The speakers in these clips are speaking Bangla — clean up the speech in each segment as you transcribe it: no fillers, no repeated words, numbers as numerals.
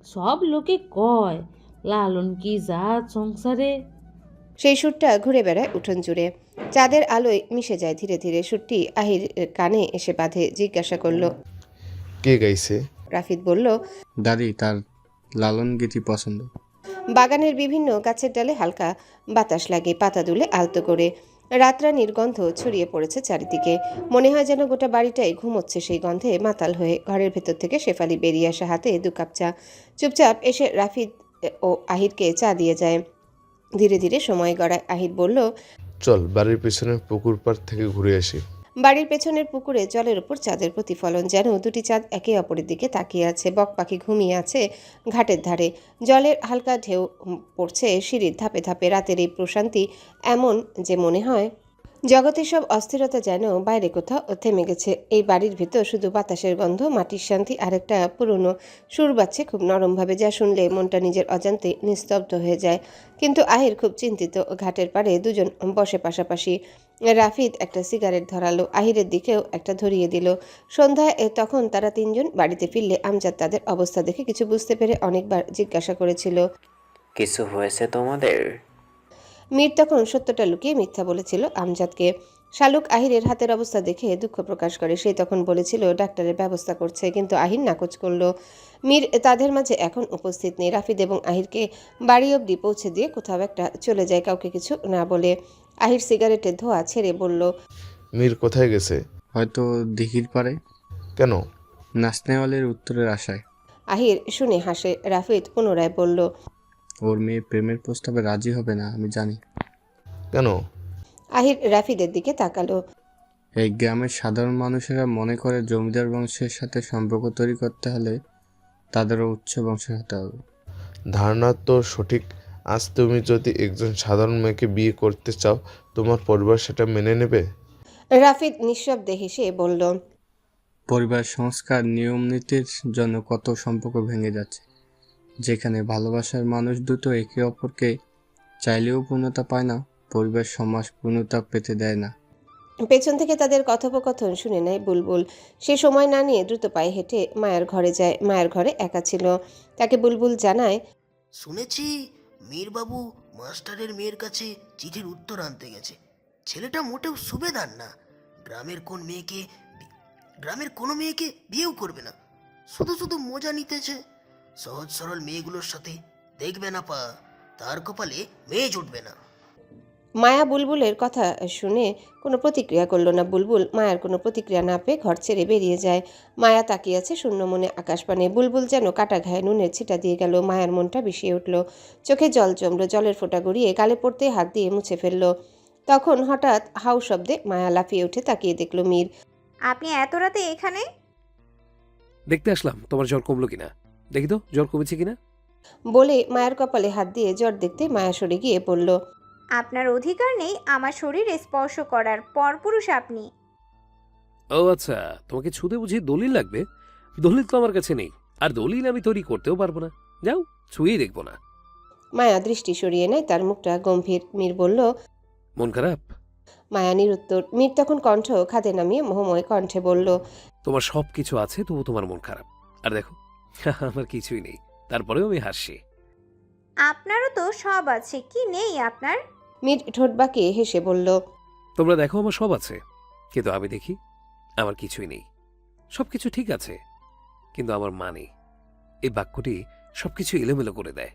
সব লোকে কয় লালন কি জাত সংসারে। সেই সুরটা ঘুরে বেড়ায় উঠোন জুড়ে, চাঁদের আলোয় মিশে যায় ধীরে ধীরে। সুরটি আহির কানে এসে বাঁধে। জিজ্ঞাসা করলো। কে গাইছে? রাফিদ বলল, দাদি তার লালন গীতি পছন্দ। বাগানের বিভিন্ন গাছের ডালে হালকা বাতাস লাগে, পাতা দুলে আলতো করে। রাতরানীর গন্ধ ছড়িয়ে পড়েছে চারিদিকে। মনে হয় যেন গোটা বাড়িটাই ঘুমোচ্ছে সেই গন্ধে মাতাল হয়ে। ঘরের ভেতর থেকে শেফালি বেরিয়ে আসা, হাতে 2 কাপ চা। চুপচাপ এসে রাফিদ ও আহিরকে চা দিয়ে যায়। ধীরে ধীরে সময় গড়ায়। আহির বলল, চল বাড়ির পেছনের পুকুর পাড় থেকে ঘুরে আসি। বাড়ির পেছনের পুকুরে জলের উপর চাঁদের প্রতিফলন, যেন 2টি চাঁদ একে অপরের দিকে তাকিয়ে আছে। বক পাখি ঘুমিয়ে আছে ঘাটের ধারে। জলের হালকা ঢেউ পড়ছে সিঁড়ির ধাপে ধাপে। রাতের এই প্রশান্তি এমন যে মনে হয় জগতের সব অস্থিরতা যেন বাইরে কোথাও থেমে গেছে। এই বাড়ির ভিতর শুধু বাতাসের গন্ধ, মাটির শান্তি আর একটা পুরনো সুর বাজছে খুব নরমভাবে, যা শুনলে মনটা নিজের অজান্তে নিস্তব্ধ হয়ে যায়। কিন্তু আহির খুব চিন্তিত। ঘাটের পাড়ে দুজন বসে পাশাপাশি। রাফিদ একটা সিগারেট ধরালো, আহিরের দিকেও একটা ধরিয়ে দিল। সন্ধ্যায় তখন তারা 3জন বাড়িতে ফিরলে আমজাদ তাদের অবস্থা দেখে কিছু বুঝতে পেরে অনেকবার জিজ্ঞাসা করেছিল, কিছু হয়েছে তোমাদের? মীর তখন সত্যটা লুকিয়ে মিথ্যা বলেছিল আমজাদকে। শালুক আহিরের হাতের অবস্থা দেখে দুঃখ প্রকাশ করে। সে তখন বলেছিল ডাক্তারের ব্যবস্থা করছে, কিন্তু আহির নাকচ করলো। মীর তাদের মাঝে এখন উপস্থিত নেই। রাফিদ এবং আহিরকে বাড়ি অবধি পৌঁছে দিয়ে কোথাও একটা চলে যায়, কাউকে কিছু না বলে। আহির সিগারেটের ধোঁয়া ছেড়ে বলল, মীর কোথায় গেছে? হয়তো দিঘির পারে, কেন? নাচনেওয়ালের উত্তরের আশায়। আহির শুনে হাসে। রাফিদ পুনরায় বলল, ওর মেয়ে প্রেমের প্রস্তাবে রাজি হবে না, আমি জানি। কেন? আহির রাফিদের দিকে তাকালো। এই গ্রামের সাধারণ মানুষেরা মনে করে জমিদার বংশের সাথে সম্পর্ক তৈরি করতে হলে তাদেরও উচ্চ বংশের হতে হবে। ধারণা তো সঠিক। আজ তুমি যদি একজন সাধারণ মেয়েকে বিয়ে করতে চাও, তোমার পরিবার সেটা মেনে নেবে? রাফিদ নিঃশব্দে হেসে বলল, পরিবার সংস্কার নিয়ম নীতির জন্য কত সম্পর্ক ভেঙে যাচ্ছে। যেখানে ভালোবাসার মানুষ দুটো একে অপরকে চাইলেও পূর্ণতা পায় না, পরিবার সমাজ পূর্ণতা পেতে দেয় না। পেছন থেকে তাদের কথোপকথন শুনে নেয় বুলবুল। সে সময় না নিয়ে দ্রুত পায়ে হেঁটে মায়ের ঘরে যায়। মায়ের ঘরে একা ছিল। তাকে বুলবুল জানায়, শুনেছি মীরবাবু মাস্টারের মেয়ের কাছে চিঠির উত্তর আনতে গেছে। ছেলেটা মোটেও সুবেদার না। গ্রামের কোন মেয়েকে গ্রামের কোনো মেয়েকে বিয়েও করবে না, শুধু শুধু মজা নিতেছে। সহজ সরল মেয়েগুলোর সাথে দেখবে না পা, তার কপালে মেয়ে জুটবে না। মায়া বুলবুলের কথা শুনে কোনো প্রতিক্রিয়া করলো না। বুলবুল মায়ার কোনো প্রতিক্রিয়া না পেয়ে ঘর ছেড়ে বেরিয়ে যায়। মায়া তাকিয়ে আছে শূন্য মনে আকাশপানে। বুলবুল যেন কাটা ঘায়ে নুনের ছিটা দিয়ে গেল। মায়ার মনটা বিষিয়ে উঠল। চোখে জল জমলো। জলের ফোঁটা গড়িয়ে গালে পড়তে হাত দিয়ে মুছে ফেললো। তখন হঠাৎ হাউ শব্দে মায়া লাফিয়ে উঠে তাকিয়ে দেখল মীর। আপনি এত রাতে এখানে? দেখতে আসলাম তোমার জ্বর কমলো কিনা, দেখি তো জ্বর কমেছে কিনা। বলে মায়ের কপালে হাত দিয়ে জ্বর দেখতে মায়া সরে গিয়ে পড়ল। আপনার অধিকার নেই আমার শরীর স্পর্শ করার, পরপুরুষ আপনি। ও আচ্ছা, তোমাকে ছুতে বুঝি দলিল লাগবে? দলিল তো আমার কাছে নেই, আর দলিল আমি তৈরি করতেও পারবো না। যাও, ছুঁয়েই দেখবো না। মায়া দৃষ্টি সরিয়ে নেয়। তার মুখটা গম্ভীর। মীর বলল, মন খারাপ? মায়া নিরুত্তর। মীর তখন কণ্ঠ খাদে নামিয়ে মোহময় কণ্ঠে বলল, তোমার সব কিছু আছে, তবু তোমার মন খারাপ। আর দেখো, আমার কিছুই নেই, তারপরেও আমি হাসছি। আপনারও তো সব আছে, কি নেই আপনার? মীর ঠোঁট বাঁকিয়ে হেসে বলল, তোমরা দেখো আমার সব আছে, কিন্তু আমি দেখি আমার কিছুই নেই। সবকিছু ঠিক আছে, কিন্তু আমার মা নেই। এই বাক্যটি সবকিছু এলোমেলো করে দেয়।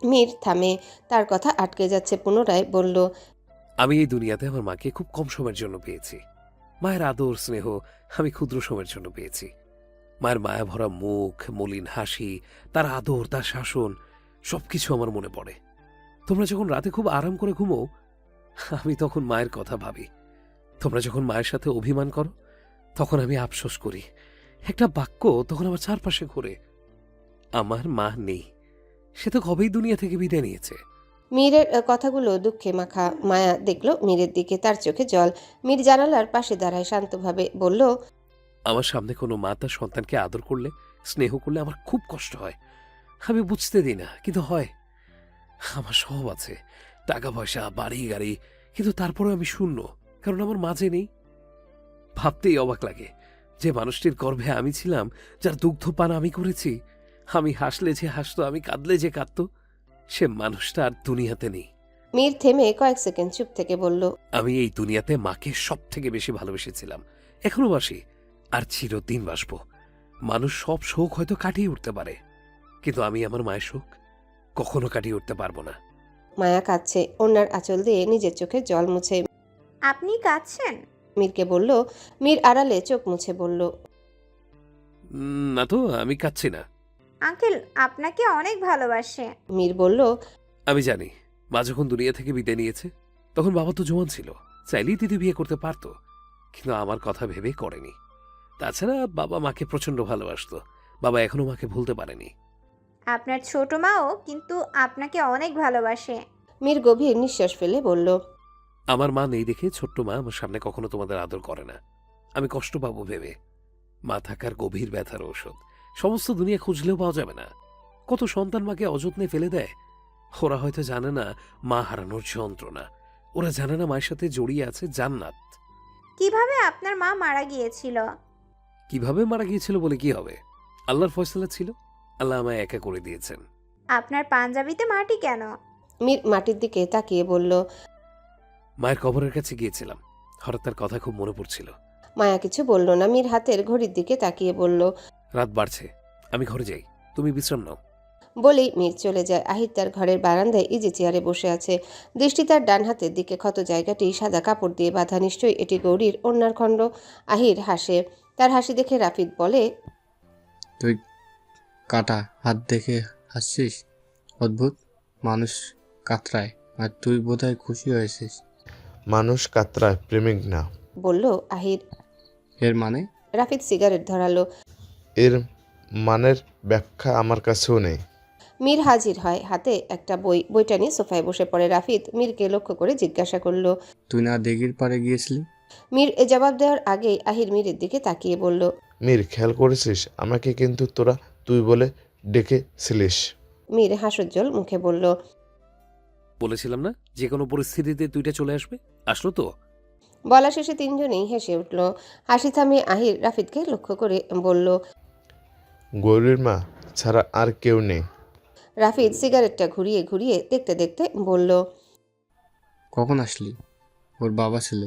মীর থামে। তার কথা আটকে যাচ্ছে। পুনরায় বলল, আমি এই দুনিয়াতে আমার মাকে খুব কম সময়ের জন্য পেয়েছি। মায়ের আদর স্নেহ আমি ক্ষুদ্র সময়ের জন্য পেয়েছি। মায়ের মায়া ভরা মুখ, মলিন হাসি, তার আদর, তার শাসন, সবকিছু আমার মনে পড়ে। তোমরা যখন রাতে খুব আরাম করে ঘুমো, আমি তখন মায়ের কথা ভাবি। তোমরা যখন মায়ের সাথে অভিমান করো, তখন আমি আফসোস করি। একটা বাক্য তখন আমার চারপাশে ঘোরে, আমার মা নেই, সে তো কবেই দুনিয়া থেকে বিদায় নিয়েছে। মীরের কথাগুলো দুঃখে মাখা। মায়া দেখল মীরের দিকে। তার চোখে জল। মীর জানালার পাশে দাঁড়ায় শান্তভাবে বলল, আমার সামনে কোনো মা তার সন্তানকে আদর করলে, স্নেহ করলে আমার খুব কষ্ট হয়। আমি বুঝতে দিই না, কিন্তু হয়। আমার সব আছে, টাকা পয়সা, বাড়ি গাড়ি, কিন্তু তারপরেও আমি শূন্য, কারণ আমার মাঝে নেই। ভাবতেই অবাক লাগে যে মানুষটির গর্ভে আমি ছিলাম, যার দুগ্ধপান আমি করেছি, আমি হাসলে যে হাসতো, আমি কাঁদলে যে কাঁদতো, সে মানুষটা আর দুনিয়াতে নেই। মীর থেমে কয়েক সেকেন্ড চুপ থেকে বলল, আমি এই দুনিয়াতে মাকে সব থেকে বেশি ভালোবেসেছিলাম, এখনো বাসি, আর চিরদিন বাসবো। মানুষ সব শোক হয়তো কাটিয়ে উঠতে পারে, কিন্তু আমি আমার মায়ের শোক কখনো কাটিয়ে উঠতে পারবো না। মায়া কাঁদছে, ওনার আঁচল দিয়ে নিজের চোখে জল মুছে আপনি কাঁদছেন? মীরকে বলল। মীর আড়ালে চোখ মুছে বলল, না তো, আমি কাঁদছি না। আঙ্কেল আপনাকে অনেক ভালোবাসে। মীর বলল, আমি জানি, মা যখন দুনিয়া থেকে বিদায় নিয়েছে তখন বাবা তো জোয়ান ছিল, চাইলেই দিদি বিয়ে করতে পারতো, কিন্তু আমার কথা ভেবে করেনি। তাছাড়া বাবা মাকে প্রচন্ড ভালোবাসতো, বাবা এখনো মাকে ভুলতে পারেনি। আপনার ছোট মাও কিন্তু আপনাকে অনেক ভালোবাসে। মীর গভীর নিঃশ্বাস ফেলে বলল, আমার মা নেই দেখে ছোট্ট মা আমার সামনে কখনো তোমাদের আদর করে না, আমি কষ্ট পাবো ভেবে। মা থাকার গভীর ব্যথার ঔষধ সমস্ত দুনিয়া খুঁজলেও পাওয়া যাবে না। কত সন্তান মাকে অযত্নে ফেলে দেয়। ওরা হয়তো জানে না মা হারানোর যন্ত্রণা, ওরা জানে না মায়ের সাথে জড়িয়ে আছে জান্নাত। কিভাবে আপনার মা মারা গিয়েছিল? কিভাবে মারা গিয়েছিল বলে কি হবে, আল্লাহর ফয়সালা ছিল, আল্লাহ আমায় একা করে দিয়েছেন। আপনার পাঞ্জাবিতে মাটি কেন? মীর মাটির দিকে তাকিয়ে বলল। মায়ের কবরের কাছে গিয়েছিলাম, হঠাৎ তার কথা খুব মনে পড়ছিল। মায়া কিছু বলল না। মীর হাতের ঘড়ির দিকে তাকিয়ে বলল, রাত বাড়ছে, আমি ঘরে যাই, তুমি বিশ্রাম নাও। বলেই মীর চলে যায়। আহির তার ঘরের বারান্দায় ইজি চেয়ারে বসে আছে। দৃষ্টি তার ডান হাতের দিকে, ক্ষত জায়গাটি সাদা কাপড় দিয়ে বাঁধা, নিশ্চয়ই এটি গৌরীর ওড়নার খণ্ড। আহির হাসে। তার হাসি দেখে রাফিদ বলে, তুই কাটা হাত দেখে হাসছিস? অদ্ভুত, মানুষ কাতরায় আর তুই বোধহয় খুশি হয়েছিস। মানুষ কাতরায়, প্রেমিক না। বলল আহির। এর মানে? রাফিদ সিগারেট ধরালো। এর মানের ব্যাখ্যা আমার কাছেও নেই। মীর হাজির হয়, হাতে একটা বই। বইটা নিয়ে সোফায় বসে পড়ে। রাফিদ মীরকে লক্ষ্য করে জিজ্ঞাসা করলো, তুই না দিঘির পাড়ে গিয়েছিলি? মীর এ জবাব দেওয়ার আগেই আহির মীরের দিকে তাকিয়ে বলল, মীর, খেয়াল করেছিস আমাকে কিন্তু তোরা তুই বলে ডেকেছিলিস। মীর হাস্যোজ্জ্বল মুখে বলল, বলেছিলাম না যে কোনো পরিস্থিতিতে দুইটা চলে আসবে, আসলো তো। বলা শেষে তিনজনেই হেসে উঠল। হাসি থামিয়ে আহির রাফিদকে লক্ষ্য করে বলল, গৌরীর মা ছাড়া আর কেউ নেই। রাফিদ সিগারেটটা ঘুরিয়ে ঘুরিয়ে দেখতে দেখতে বলল, কখন আসলি? ওর বাবা ছিল,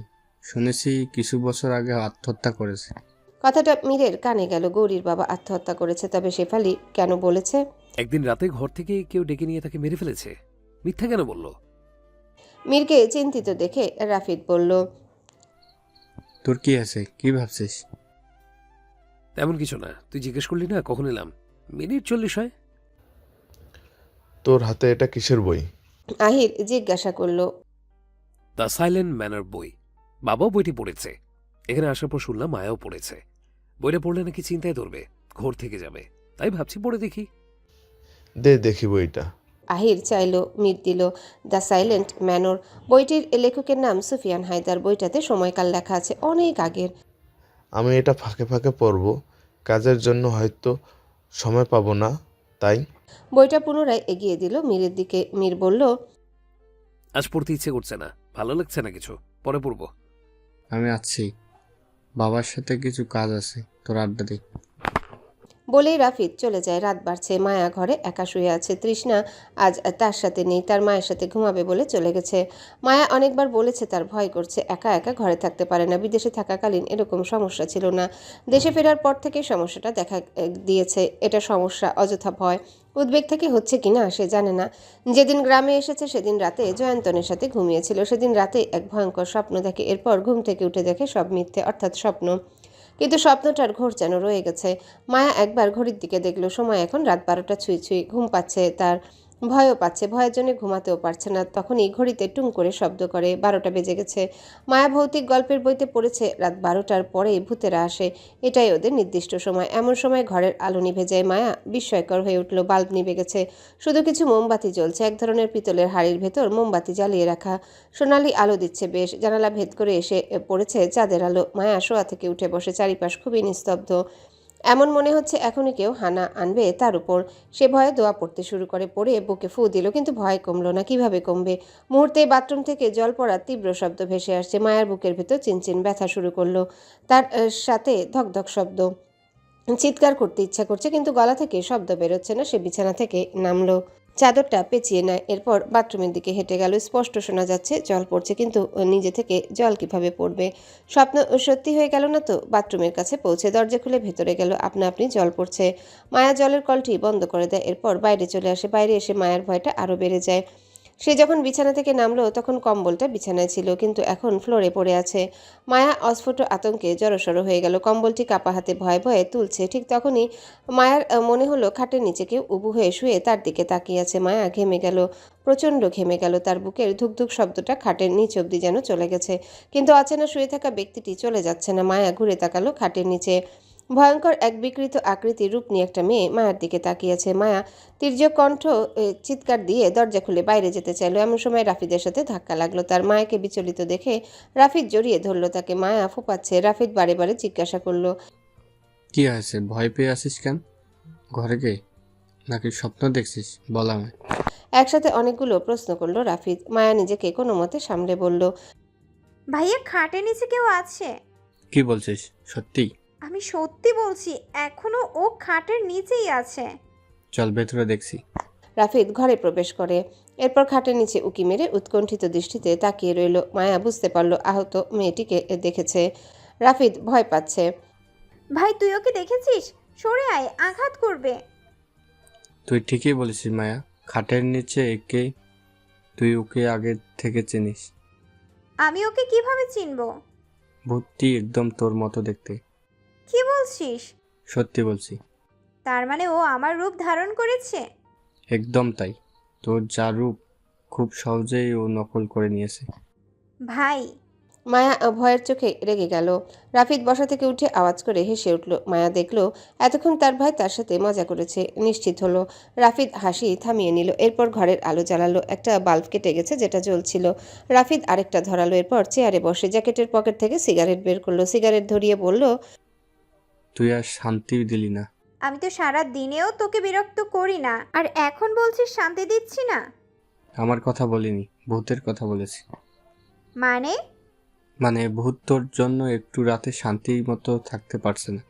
শুনেছি কিছু বছর আগে আত্মহত্যা করেছে। কথাটা মীরের কানে গেল। গৌরীর বাবা আত্মহত্যা করেছে, তবে শেফালি কেন বলেছে? একদিন রাতে ঘর থেকে কেউ ডেকে নিয়ে তাকে মেরে ফেলেছে, মিথ্যা কেন বলল? মীরকে চিন্তিত দেখে রাফিদ বলল, তোর কি আছে, কি ভাবছিস? তেমন কিছু না, তুই জিজ্ঞেস করলি না কখন এলাম, মিনিট 40 হয়। তোর হাতে এটা কিসের বই? আহির জিজ্ঞাসা করলো। দ্য সাইলেন্ট ম্যানার বই, বাবাও বইটি পড়েছে। এখানে আসার পর শুনলাম মায়াও পড়েছে। বইটা পড়লে নাকি চিন্তায় ধরবে, ঘোর থেকে যাবে, তাই ভাবছি পড়ে দেখি। দে দেখি বইটা। আহির চাইল, মীর দিল। The silent manor. বইটির লেখকের নাম সুফিয়ান হায়দার। বইটাতে সময়কাল লেখা আছে, অনেক আগের। আমি এটা ফাঁকে ফাঁকে পড়ব, কাজের জন্য হয়তো সময় পাবো না, তাই। বইটা পুনরায় এগিয়ে দিল মীরের দিকে। মীর বলল, আজ পড়তে ইচ্ছে করছে না, ভালো লাগছে না কিছু, পরে পড়বো। আমি আছি, বাবার সাথে কিছু কাজ আছে, তোর আড্ডা দে। বলেই রাফিদ চলে যায়। রাত বাড়ছে। মায়া ঘরে একা শুয়ে আছে। তৃষ্ণা আজ তার সাথে নেই, তার মায়ের সাথে ঘুমাবে বলে চলে গেছে। মায়া অনেকবার বলেছে তার ভয় করছে, একা একা ঘরে থাকতে পারে না। বিদেশে থাকাকালীন এরকম সমস্যা ছিল না, দেশে ফেরার পর থেকে সমস্যাটা দেখা দিয়েছে। এটা সমস্যা, অযথা ভয়, উদ্বেগ থেকে হচ্ছে কিনা সে জানে না। যেদিন গ্রামে এসেছে সেদিন রাতে জয়ন্তনের সাথে ঘুমিয়েছিল। সেদিন রাতে এক ভয়ঙ্কর স্বপ্ন দেখে, এরপর ঘুম থেকে উঠে দেখে সব মিথ্যে, অর্থাৎ স্বপ্ন। কিন্তু স্বপ্নটার ঘোর যেন রয়ে গেছে। মায়া একবার ঘড়ির দিকে দেখলো, সময় এখন রাত 12টা ছুঁই ছুঁই। ঘুম পাচ্ছে তার, ভয়ও পাচ্ছে, ভয়ের জন্য ঘুমাতেও পারছে না। তখনই ঘড়িতে টুং করে শব্দ করে। 12টা বেজে গেছে। মায়া ভৌতিক গল্পের বইতে পড়েছে রাত 12টার পরেই ভূতেরা আসে, এটাই ওদের নির্দিষ্ট সময়। এমন সময় ঘরের আলো নিভে যায়। মায়া বিস্ময়কর হয়ে উঠল। বাল্ব নিভে গেছে, শুধু কিছু মোমবাতি জ্বলছে। এক ধরনের পিতলের হাড়ির ভেতর মোমবাতি জ্বালিয়ে রাখা, সোনালি আলো দিচ্ছে বেশ। জানালা ভেদ করে এসে পড়েছে চাঁদের আলো। মায়া শোয়া থেকে উঠে বসে। চারিপাশ খুবই নিস্তব্ধ, এমন মনে হচ্ছে এখনই কেউ হানা আনবে তার উপর। সে ভয়ে দোয়া পড়তে শুরু করে, পড়ে বুকে ফু দিল, কিন্তু ভয় কমলো না। কিভাবে কমবে? মুহূর্তে বাথরুম থেকে জল পড়ার তীব্র শব্দ ভেসে আসছে। মায়ের বুকের ভেতর চিনচিন ব্যথা শুরু করলো, তার সাথে ধকধক শব্দ। চিৎকার করতে ইচ্ছা করছে কিন্তু গলা থেকে শব্দ বেরোচ্ছে না। সে বিছানা থেকে নামলো, চাদরটা পেঁচিয়ে নেয়, এরপর বাথরুমের দিকে হেঁটে গেল। স্পষ্ট শোনা যাচ্ছে জল পড়ছে, কিন্তু নিজে থেকে জল কিভাবে পড়বে? স্বপ্ন সত্যি হয়ে গেল না তো? বাথরুমের কাছে পৌঁছে দরজা খুলে ভেতরে গেল। আপনা আপনি জল পড়ছে। মায়া জলের কলটি বন্ধ করে দেয়, এরপর বাইরে চলে আসে। বাইরে এসে মায়ার ভয়টা আরও বেড়ে যায়। সে যখন বিছানা থেকে নামলো তখন কম্বলটা বিছানায় ছিল, কিন্তু এখন ফ্লোরে পড়ে আছে। মায়া অস্ফুট আতঙ্কে জড়সড় হয়ে গেল। কম্বলটি কাপা হাতে ভয়ে ভয়ে তুলছে। ঠিক তখনই মায়ার মনে হলো খাটের নিচে কেউ উবু হয়ে শুয়ে তার দিকে তাকিয়ে আছে। মায়া ঘেমে গেল, প্রচণ্ড ঘেমে গেল। তার বুকের ধুকধুক শব্দটা খাটের নিচ অব্দি যেন চলে গেছে, কিন্তু অচেনা শুয়ে থাকা ব্যক্তিটি চলে যাচ্ছে না। মায়া ঘুরে তাকালো। খাটের নিচে ভয়ঙ্কর এক বিকৃত আকৃতির রূপ নিয়ে একটা মেয়ে মায়ার দিকে তাকিয়েছে। মায়া তীর্যক কণ্ঠ চিৎকার দিয়ে দরজা খুলে বাইরে যেতে চাইলো। এমন সময় রাফিদের সাথে ধাক্কা লাগলো। তার মায়াকে বিচলিত দেখে রাফিদ জড়িয়ে ধরলো তাকে। মায়া ফোপাচ্ছে। রাফিদ বারে বারে জিজ্ঞাসা করলো, কি হয়েছে? ভয় পেয়ে আসিস কেন? ঘরে কে? নাকি স্বপ্ন দেখছিস? বল আমায়। একসাথে অনেকগুলো প্রশ্ন করলো রাফিদ। মায়া নিজেকে কোনো মতে সামলে বলল, ভাইয়া খাটের নিচে কেউ আছে? কি বলছিস? সত্যি? আমি সত্যি বলছি, এখনো ও খাটের নিচেই আছে। চল ভেতরে দেখছি। রাফিদ ঘরে প্রবেশ করে, এরপর খাটের নিচে উকি মেরে উৎকণ্ঠিত দৃষ্টিতে তাকিয়ে রইল। মায়া বুঝতে পারল আহত মেয়েটিকে দেখেছে। রাফিদ ভয় পাচ্ছে। ভাই তুই ওকে দেখেছিস? সরে আয়, আঘাত করবে। তুই ঠিকই বলেছিস মায়া, খাটের নিচে একে। তুই ওকে আগে থেকে চিনিস? আমি ওকে কিভাবে চিনবো? ভূতটি একদম তোর মতো দেখতে। কি বলছিস? সত্যি বলছি। তার মানে ও আমার রূপ ধারণ করেছে? একদম তাই। তোর যা রূপ খুব সহজেই ও নকল করে নিয়েছে। ভাই, মায়া ভয়ের চোখে রেগে গেল। রাফিদ বসা থেকে উঠে আওয়াজ করে হেসে উঠল। মায়া দেখল এতক্ষণ তার ভাই তার সাথে মজা করেছে। নিশ্চিত হলো। রাফিদ হাসি থামিয়ে নিল, এরপর ঘরের আলো জ্বালালো। একটা বাল্ব কেটে গেছে যেটা জ্বলছিল। রাফিদ আরেকটা ধরালো, এরপর চেয়ারে বসে জ্যাকেটের পকেট থেকে সিগারেট বের করলো। সিগারেট ধরিয়ে বলল, তুই আর শান্তি দিলি না। আমি তো সারা দিনেও তোকে বিরক্ত করি না, আর এখন বলছিস শান্তি দিচ্ছি না? আমার কথা বলিনি, ভূতের কথা বলেছি। মানে ভূত তোর জন্য একটু রাতে শান্তি মতো থাকতে পারছে না।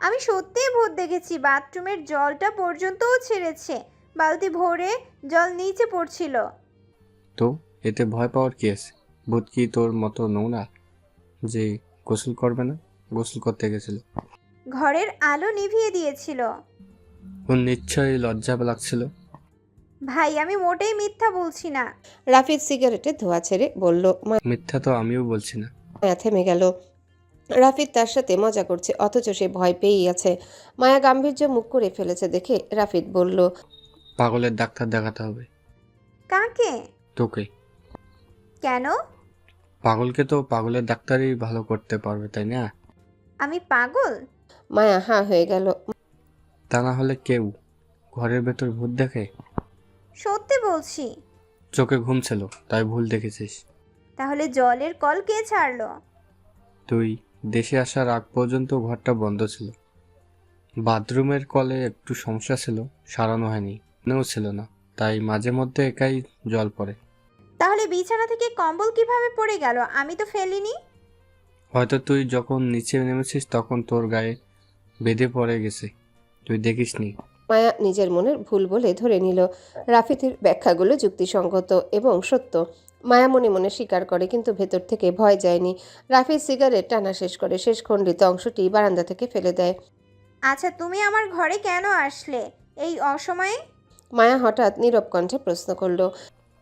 আমি সত্যিই ভূত দেখেছি। বাথরুমের জলটা পর্যন্তও ছেড়েছে। বালতি ভরে জল নিচে পড়ছিল। তো এতে ভয় পাওয়ার কি আছে? ভূত কি তোর মতো নোংরা যে গোসল করবে না? গোসল করতে গেছিল। ঘরের আলো নিভিয়ে দিয়েছিল। ওর নিশ্চয়ই লজ্জা লাগছিল। ভাই আমি মোটেই মিথ্যা বলছি না। রাফিদ সিগারেটে ধোঁয়া ছেড়ে বলল। মিথ্যা তো আমিও বলছি না। মায়া থেমে গেল। রাফিদ তার সাথে মজা করছে, অথচ সে ভয় পেয়েই আছে। মায়া গাম্ভীর্য মুখ করে ফেলেছে দেখে রাফিদ বলল, পাগলের ডাক্তার দেখাতে হবে। কাকে? তোকে। কেন? পাগলকে তো পাগলের ডাক্তারই ভালো করতে পারবে, তাই না? আমি পাগল? মায়া হাঁ হয়ে গেল। তা না হলে কেউ ঘরের ভেতর ভূত দেখে? সত্যি বলছি। চোখে ঘুম ছিল তাই ভুল দেখেছিস। তাহলে জলের কল কে ছাড়লো? তুই দেশে আসার আগ পর্যন্ত ঘরটা বন্ধ ছিল। বাথরুমের কলে একটু সমস্যা ছিল, সারানো হয়নি, নেও ছিল না, তাই মাঝে মধ্যে একাই জল পড়ে। তাহলে বিছানা থেকে কম্বল কিভাবে পড়ে গেল? আমি তো ফেলিনি। হয়তো তুই যখন নিচে নেমেছিস তখন তোর গায়ে বেঁধে পড়ে গেছে, তুই দেখিসনি। মায়া নিজের মনের ভুল বলে ধরে নিল। রাফিদের ব্যাখ্যাগুলো যুক্তিসঙ্গত এবং সত্য। মায়া মনে মনে স্বীকার করে, কিন্তু ভেতর থেকে ভয় যায়নি। রাফিদ সিগারেট টানা শেষ করে শেষ খণ্ডিত অংশটি বারান্দা থেকে ফেলে দেয়। আচ্ছা তুমি আমার ঘরে কেন আসলে এই অসময়ে? মায়া হঠাৎ নীরব কণ্ঠে প্রশ্ন করল,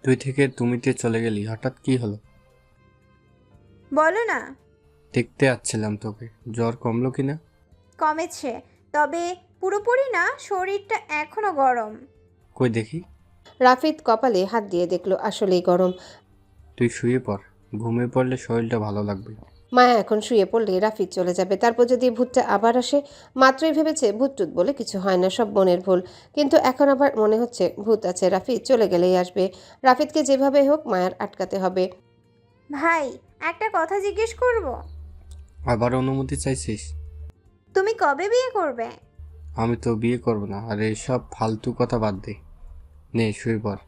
তুই থেকে তুমিতে চলে গেলি, হঠাৎ কি হলো? বলো না। দেখতে আসছিলাম তোকে, জ্বর কমলো কিনা? কমেছে, তবে পুরোপুরি না, শরীরটা এখনো গরম। কই দেখি। রাফিদ কপালে হাত দিয়ে দেখল আসলেই গরম। তুই শুয়ে পড়, ঘুমিয়ে পড়লে শরীরটা ভালো লাগবে। মায়া এখন শুয়ে পড়লে রাফিদ চলে যাবে। তারপর যদি ভূতটা আবার আসে। মাত্রই ভেবেছে ভূত টুত বলে কিছু হয় না, সব মনের ভুল। কিন্তু এখন আবার মনে হচ্ছে ভূত আছে। রাফিদ চলে গেলেই আসবে। রাফিদকে যেভাবে হোক মায়ার আটকাতে হবে। ভাই একটা কথা জিজ্ঞেস করব? আবার অনুমতি চাইছিস? তুমি কবে বিয়ে করবে? আমি তো বিয়ে করব না, আর এসব ফালতু কথা বাদ দে। নে শুয়ে পড়।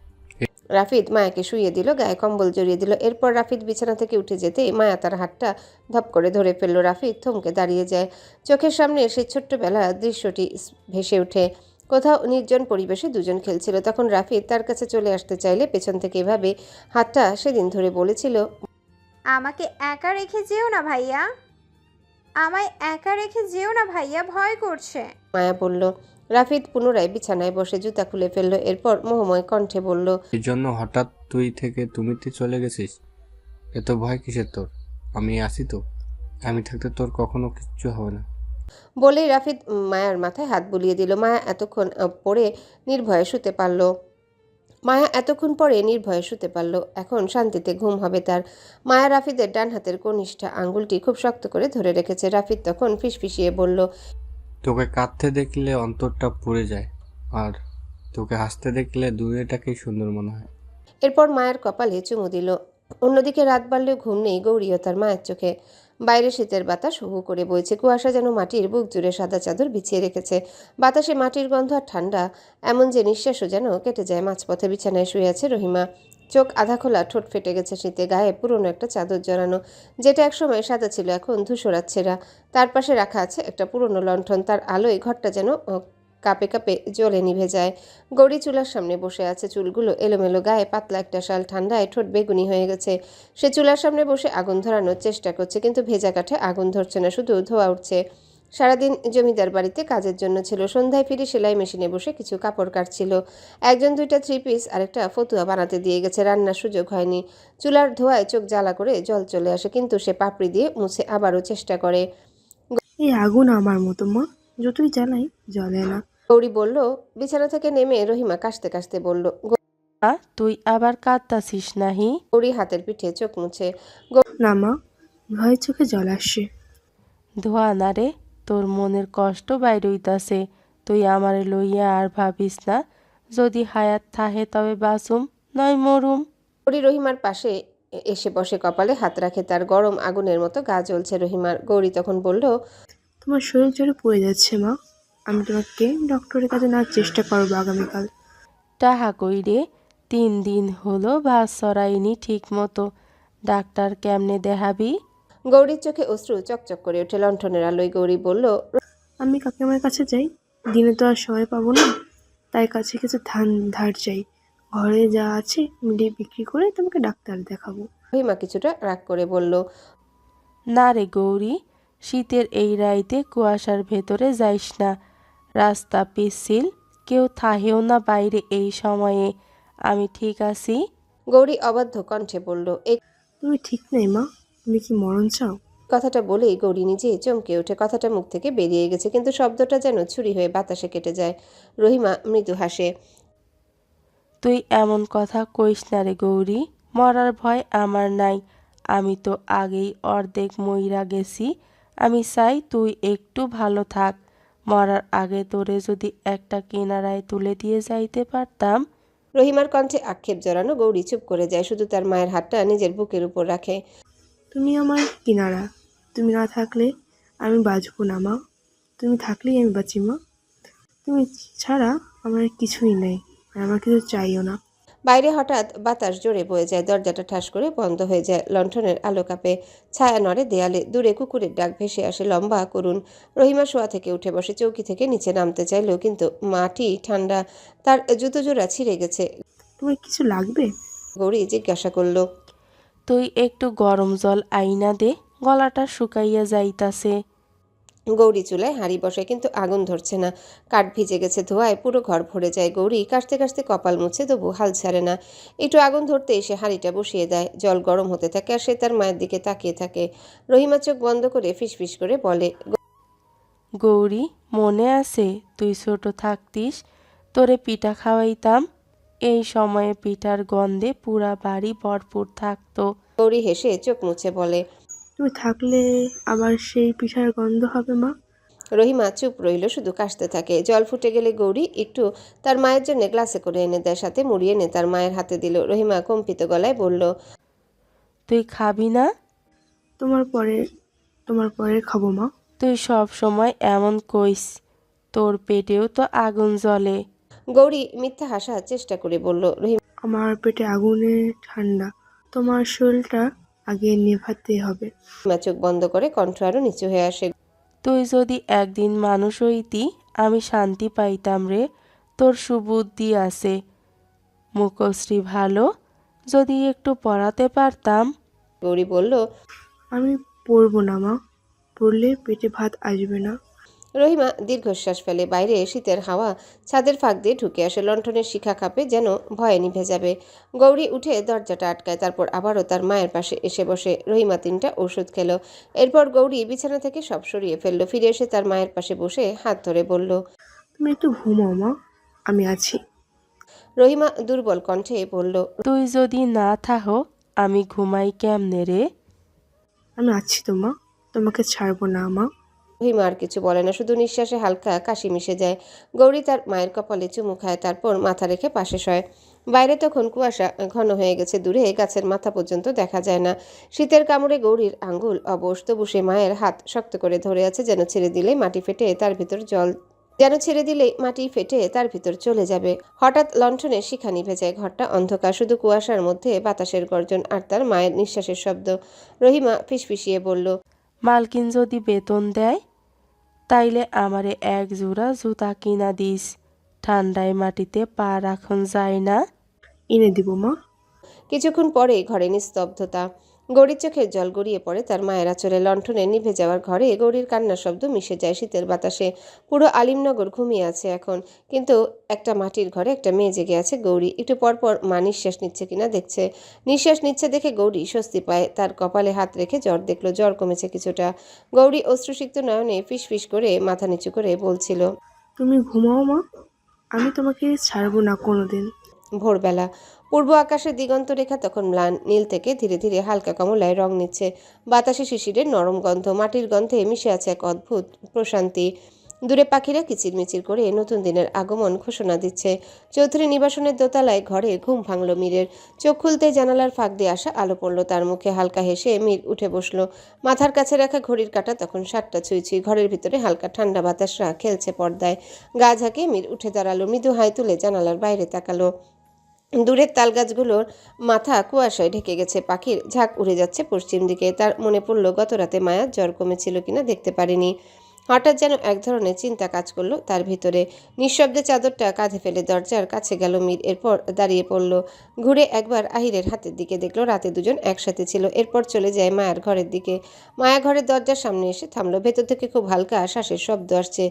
রাফিদ মায়াকে শুইয়ে দিল, গায়ে কম্বল জড়িয়ে দিল। এরপর রাফিদ বিছানা থেকে উঠে যেতেই মায়া তার হাতটা ধপ করে ধরে ফেলল। রাফিদ থমকে দাঁড়িয়ে যায়। চোখের সামনে সেই ছোট্টবেলা দৃশ্যটি ভেসে ওঠে। কোথাও নির্জন পরিবেশে দুজন খেলছিল। তখন রাফিদ তার কাছে চলে আসতে চাইলে পেছন থেকে এভাবে হাতটা সেদিন ধরে বলেছিল, আমাকে একা রেখে যেও না ভাইয়া, আমায় একা রেখে যেও না ভাইয়া, ভয় করছে। মায়া বলল। রাফিদ পুনরায় বিছানায় বসে জুতা খুলে ফেলল। এরপর মোহময় কণ্ঠে বলল, এই জন্য হঠাৎ তুই থেকে তুমিতে চলে গেছিস? এত ভয় কিসের তোর? আমি আছি তো, আমি থাকতে তোর কখনো কিচ্ছু হবে না। বলেই রাফিদ মায়ার মাথায় হাত বুলিয়ে দিল। মায়া এতক্ষণ পরে নির্ভয়ে শুতে পারল। এখন শান্তিতে ঘুম হবে তার। মায়া রাফিদের ডান হাতের কনিষ্ঠা আঙ্গুলটি খুব শক্ত করে ধরে রেখেছে। রাফিদ তখন ফিসফিসিয়ে বলল, তোকে কাঁদতে দেখলে অন্তরটা পুড়ে যায়, আর তোকে হাসতে দেখলে দুনিয়াটাকেই সুন্দর মনে হয়। এরপর মায়ের কপালে চুমু দিল। অন্যদিকে রাত বাড়লেও ঘুম নেই গৌরী ও তার মায়ের চোখে। বাইরে শীতের বাতাস হু হু করে বইছে। কুয়াশা যেন মাটির বুক জুড়ে সাদা চাদর বিছিয়ে রেখেছে। বাতাসে মাটির গন্ধ আর ঠান্ডা, এমন যে নিঃশ্বাসও যেন কেটে যায়। মাঝপথে বিছানায় শুয়ে আছে রহিমা। চোখ আধা খোলা, ঠোঁট ফেটে গেছে শীতে। গায়ে পুরনো একটা চাদর জড়ানো, যেটা একসময় সাদা ছিল, এখন ধূসরাত ছেঁড়া। তার পাশে রাখা আছে একটা পুরনো লণ্ঠন। তার আলোয় ঘরটা যেন কাঁপে কাঁপে জ্বলে নিভে যায়। গৌরী চুলার সামনে বসে আছে, চুলগুলো এলোমেলো, গায়ে পাতলা একটা শাল, ঠান্ডায় ঠোঁট বেগুনি হয়ে গেছে। সে চুলার সামনে বসে আগুন ধরানোর চেষ্টা করছে, কিন্তু ভেজা কাঠে আগুন ধরছে না, শুধু ধোঁয়া উঠছে। সারাদিন জমিদার বাড়িতে কাজের জন্য ছিল। সন্ধ্যায় ফিরে সেলাই মেশিনে বসে কিছু কাপড় কাটছিল। একজন দুইটা 3 পিস আর একটা ফতুয়া বানাতে দিয়ে গেছে। রান্নার সুযোগ হয়নি। চুলার ধোঁয়ায় চোখ জ্বালা করে জল চলে আসে, কিন্তু সে পাপড়ি দিয়ে মুছে আবারও চেষ্টা করে। এই আগুন আমার মতো মা, যতই জ্বালাই জ্বলে না। গৌরী বলল। বিছানা থেকে নেমে রহিমা কাশতে কাশতে বলল। তুই আবার কাঁদতাছিস নাহি? গৌরী হাতের পিঠে চোখ মুছে। না মা, ভয়ে চোখে জল আসছে। ধোয়া না রে, তোর মনের কষ্ট বাইর হইতাছে। তুই আমারে লইয়া আর ভাবিস না। যদি হায়াত থাহে তবে বাঁচুম, নয় মরুম। গৌরী রহিমার পাশে এসে বসে, কপালে হাত রাখে। তার গরম আগুনের মতো গা জ্বলছে রহিমার। গৌরী তখন বলল, তোমার শরীর জোরে পড়ে যাচ্ছে মা, আমি তোমাকে ডক্টরের কাছে নেওয়ার চেষ্টা করবো আগামীকাল। টাহা কই রে? 3 দিন হলো ভাত সরাইনি ঠিক মতো। ডাক্তার কেমনে দেখাবি? গৌরীর চোখে অশ্রু চকচক করে ওঠে লণ্ঠনের আলোয়। গৌরী বলল, আমি কাকিমার কাছে যাই, দিনে তো আর সময় পাবো না, তাই কাছে কিছু ধার চাই। ঘরে যা আছে মিলিয়ে বিক্রি করে তোমাকে ডাক্তার দেখাবো। রহিমা কিছুটা রাগ করে বলল, না রে গৌরী, শীতের এই রাইতে কুয়াশার ভেতরে যাইস না। রাস্তা পিচ্ছিল, কেউ থাহেও না বাইরে এই সময়ে। আমি ঠিক আছি। গৌরী অবাধ্য কণ্ঠে বলল। এই তুমি ঠিক নেই মা, তুমি কি মরণ চাও? কথাটা বলেই গৌরী নিজে চমকে ওঠে। কথাটা মুখ থেকে বেরিয়ে গেছে, কিন্তু শব্দটা যেন ছুরি হয়ে বাতাসে কেটে যায়। রহিমা মৃদু হাসে। তুই এমন কথা কইস না রে গৌরী, মরার ভয় আমার নাই। আমি তো আগেই অর্ধেক মইরা গেছি। আমি চাই তুই একটু ভালো থাক। মরার আগে তোরে যদি একটা কিনারায় তুলে দিয়ে যাইতে পারতাম। রহিমার কণ্ঠে আক্ষেপ জড়ানো। গৌরী চুপ করে যায়, শুধু তার মায়ের হাতটা নিজের বুকের উপর রাখে। তুমি আমার কিনারা, তুমি না থাকলে আমি বাঁচবো না মা, তুমি থাকলেই আমি বাঁচি মা। তুমি ছাড়া আমার কিছুই নেই, আর আমার কিছু চাইও না। বাইরে হঠাৎ বাতাস জোরে বয়ে যায়। দরজাটা ঠাস করে বন্ধ হয়ে যায়। লণ্ঠনের আলো কাঁপে, ছায়া নড়ে দেয়ালে। দূরে কুকুরের ডাক ভেসে আসে, লম্বা করুন। রহিমা শোয়া থেকে উঠে বসে, চৌকি থেকে নিচে নামতে চাইলেও কিন্তু মাটি ঠান্ডা, তার জুতো জোড়া ছিঁড়ে গেছে। তোমার কিছু লাগবে? গৌরী জিজ্ঞাসা করল। তুই একটু গরম জল আইনা দে, গলাটা শুকাইয়া যাইতাছে। গৌরী চুলায় হাঁড়ি বসায়, কিন্তু আগুন ধরছে না। কাঠ ভিজে গেছে, ধোঁয়ায় পুরো ঘর ভরে যায়। গৌরী কাশতে কাশতে কপাল মুছে, তবু হাল ছাড়ে না। একটু আগুন ধরতে এসে হাঁড়িটা বসিয়ে দেয়। জল গরম হতে থাকে, আর সে তার মায়ের দিকে তাকিয়ে থাকে। রহিমা চোখ বন্ধ করে ফিসফিস করে বলে, গৌরী, মনে আছে তুই ছোট থাকতিস, তোরে পিঠা খাওয়াইতাম। এই সময়ে পিঠার গন্ধে পুরা বাড়ি ভরপুর থাকতো। গৌরী হেসে চোখ মুছে বলে, তুমি থাকলে আবার সেই পিঠার গন্ধ হবে মা। রহিমা চুপ রইল, শুধু কাশতে থাকে। জল ফুটে গেলে গৌরী একটু তার মায়ের জন্য গ্লাসে করে এনে দেয়, সাথে মুড়ি এনে তার মায়ের হাতে দিল। রহিমা কম্পিত গলায় বলল, তুই খাবি না? তোমার পরে খাবো মা। তুই সব সময় এমন কইস, তোর পেটেও তো আগুন জ্বলে। গৌরী মিথ্যা হাসার চেষ্টা করে বলল, আমার পেটে আগুনে ঠান্ডা, তোমার শরীরটা আগে নেভাতে হবে। রহিমা চোখ বন্ধ করে কণ্ঠ আরো নিচু হয়ে আসে। তুই যদি একদিন মানুষ হইতি আমি শান্তি পাইতাম রে। তোর সুবুদ্ধি আছে, মুখশ্রী ভালো, যদি একটু পড়াতে পারতাম। গৌরী বলল। আমি পড়বো না মা, পড়লে পেটে ভাত আসবে না। রহিমা দীর্ঘশ্বাস ফেলে। বাইরে শীতের হাওয়া ছাদের ফাঁক দিয়ে ঢুকে আসে, লণ্ঠনের শিখা কাঁপে, যেন ভয়ে নিভে যাবে। গৌরী উঠে দরজাটা আটকায়, তারপর আবারও তার মায়ের পাশে এসে বসে। রহিমা 3টা ওষুধ খেলো। এরপর গৌরী বিছানা থেকে সব সরিয়ে ফেললো, ফিরে এসে তার মায়ের পাশে বসে হাত ধরে বলল। তুমি একটু ঘুমাও মা, আমি আছি। রহিমা দুর্বল কণ্ঠে বলল। তুই যদি না থাহো আমি ঘুমাই কেমনে রে? আমি আছি তো মা, তোমাকে ছাড়বো না মা। রহিমা আর কিছু বলে না, শুধু নিঃশ্বাসে হালকা কাশি মিশে যায়। গৌরী তার মায়ের কপালে চুমু খায়, তারপর মাথা রেখে পাশে শয়। বাইরে তখন কুয়াশা ঘন হয়ে গেছে, দূরে গাছের মাথা পর্যন্ত দেখা যায় না। শীতের কামড়ে গৌরীর আঙ্গুল অবশ, তবু সে মায়ের হাত শক্ত করে ধরে আছে, যেন ছেড়ে দিলেই মাটি ফেটে তার ভিতর চলে যাবে। হঠাৎ লণ্ঠনের শিখা নিভে যায়, ঘরটা অন্ধকার, শুধু কুয়াশার মধ্যে বাতাসের গর্জন আর তার মায়ের নিঃশ্বাসের শব্দ। রহিমা ফিসফিসিয়ে বলল। মালকিন যদি বেতন দেয় তাইলে আমারে এক জোড়া জুতা কিনা দিস, ঠান্ডায় মাটিতে পা রাখন যায় না। এনে দিব মা। কিছুক্ষণ পরে ঘরে নিস্তব্ধতা। গৌরীর চোখের জল গড়িয়ে পড়ে তার মায়ের আঁচলে। লণ্ঠনে নিভে যাওয়ার ঘরে গৌরীর কান্নার শব্দ মিশে যায় শীতের বাতাসে। পুরো আলিমনগর ঘুমিয়ে আছে এখন, কিন্তু একটা মাটির ঘরে একটা মেয়ে জেগে আছে। গৌরী একটু পরপর মা নিঃশ্বাস নিচ্ছে কিনা দেখছে। নিঃশ্বাস নিচ্ছে দেখে গৌরী স্বস্তি পায়, তার কপালে হাত রেখে জ্বর দেখলো, জ্বর কমেছে কিছুটা। গৌরী অশ্রুসিক্ত নয়নে ফিসফিস করে মাথা নিচু করে বলছিল। তুমি ঘুমাও মা, আমি তোমাকে ছাড়বো না কোনোদিন। ভোরবেলা পূর্ব আকাশের দিগন্ত রেখা তখন ম্লান নীল থেকে ধীরে ধীরে হালকা কমলায় রং নিচ্ছে। বাতাসে শিশিরের নরম গন্ধ, মাটির গন্ধে মিশে আছে এক অদ্ভুত প্রশান্তি। দূরে পাখিরা কিচিরমিচির করে নতুন দিনের আগমন ঘোষণা দিচ্ছে। চৌধুরী নিবাসনের দোতলায় ঘরে ঘুম ভাঙল মীরের। চোখ খুলতেই জানালার ফাঁক দিয়ে আসা আলো পড়ল তার মুখে। হালকা হেসে মীর উঠে বসলো। মাথার কাছে রাখা ঘড়ির কাঁটা তখন 7টা ছুঁই। ঘরের ভিতরে হালকা ঠান্ডা বাতাসরা খেলছে পর্দায়। গা ঝাঁকিয়ে মীর উঠে দাঁড়ালো, মৃদু হাই তুলে জানালার বাইরে তাকালো। দূরের তালগাছগুলোর মাথা কুয়াশায় ঢেকে গেছে, পাখির ঝাঁক উড়ে যাচ্ছে পশ্চিম দিকে। তার মনে পড়ল গত রাতে মায়ার জ্বর কমেছিল কিনা দেখতে পারেনি। হঠাৎ যেন এক ধরনের চিন্তা কাজ করলো তার ভিতরে। নিঃশব্দে চাদরটা কাঁধে ফেলে দরজার কাছে গেল মীর, এরপর দাঁড়িয়ে পড়ল। ঘুরে একবার আহিরের হাতের দিকে দেখলো, রাতে দুজন একসাথে ছিল। এরপর চলে যায় মায়ার ঘরের দিকে। মায়া ঘরের দরজার সামনে এসে থামলো। ভেতর থেকে খুব হালকা শ্বাসের শব্দ আসছে।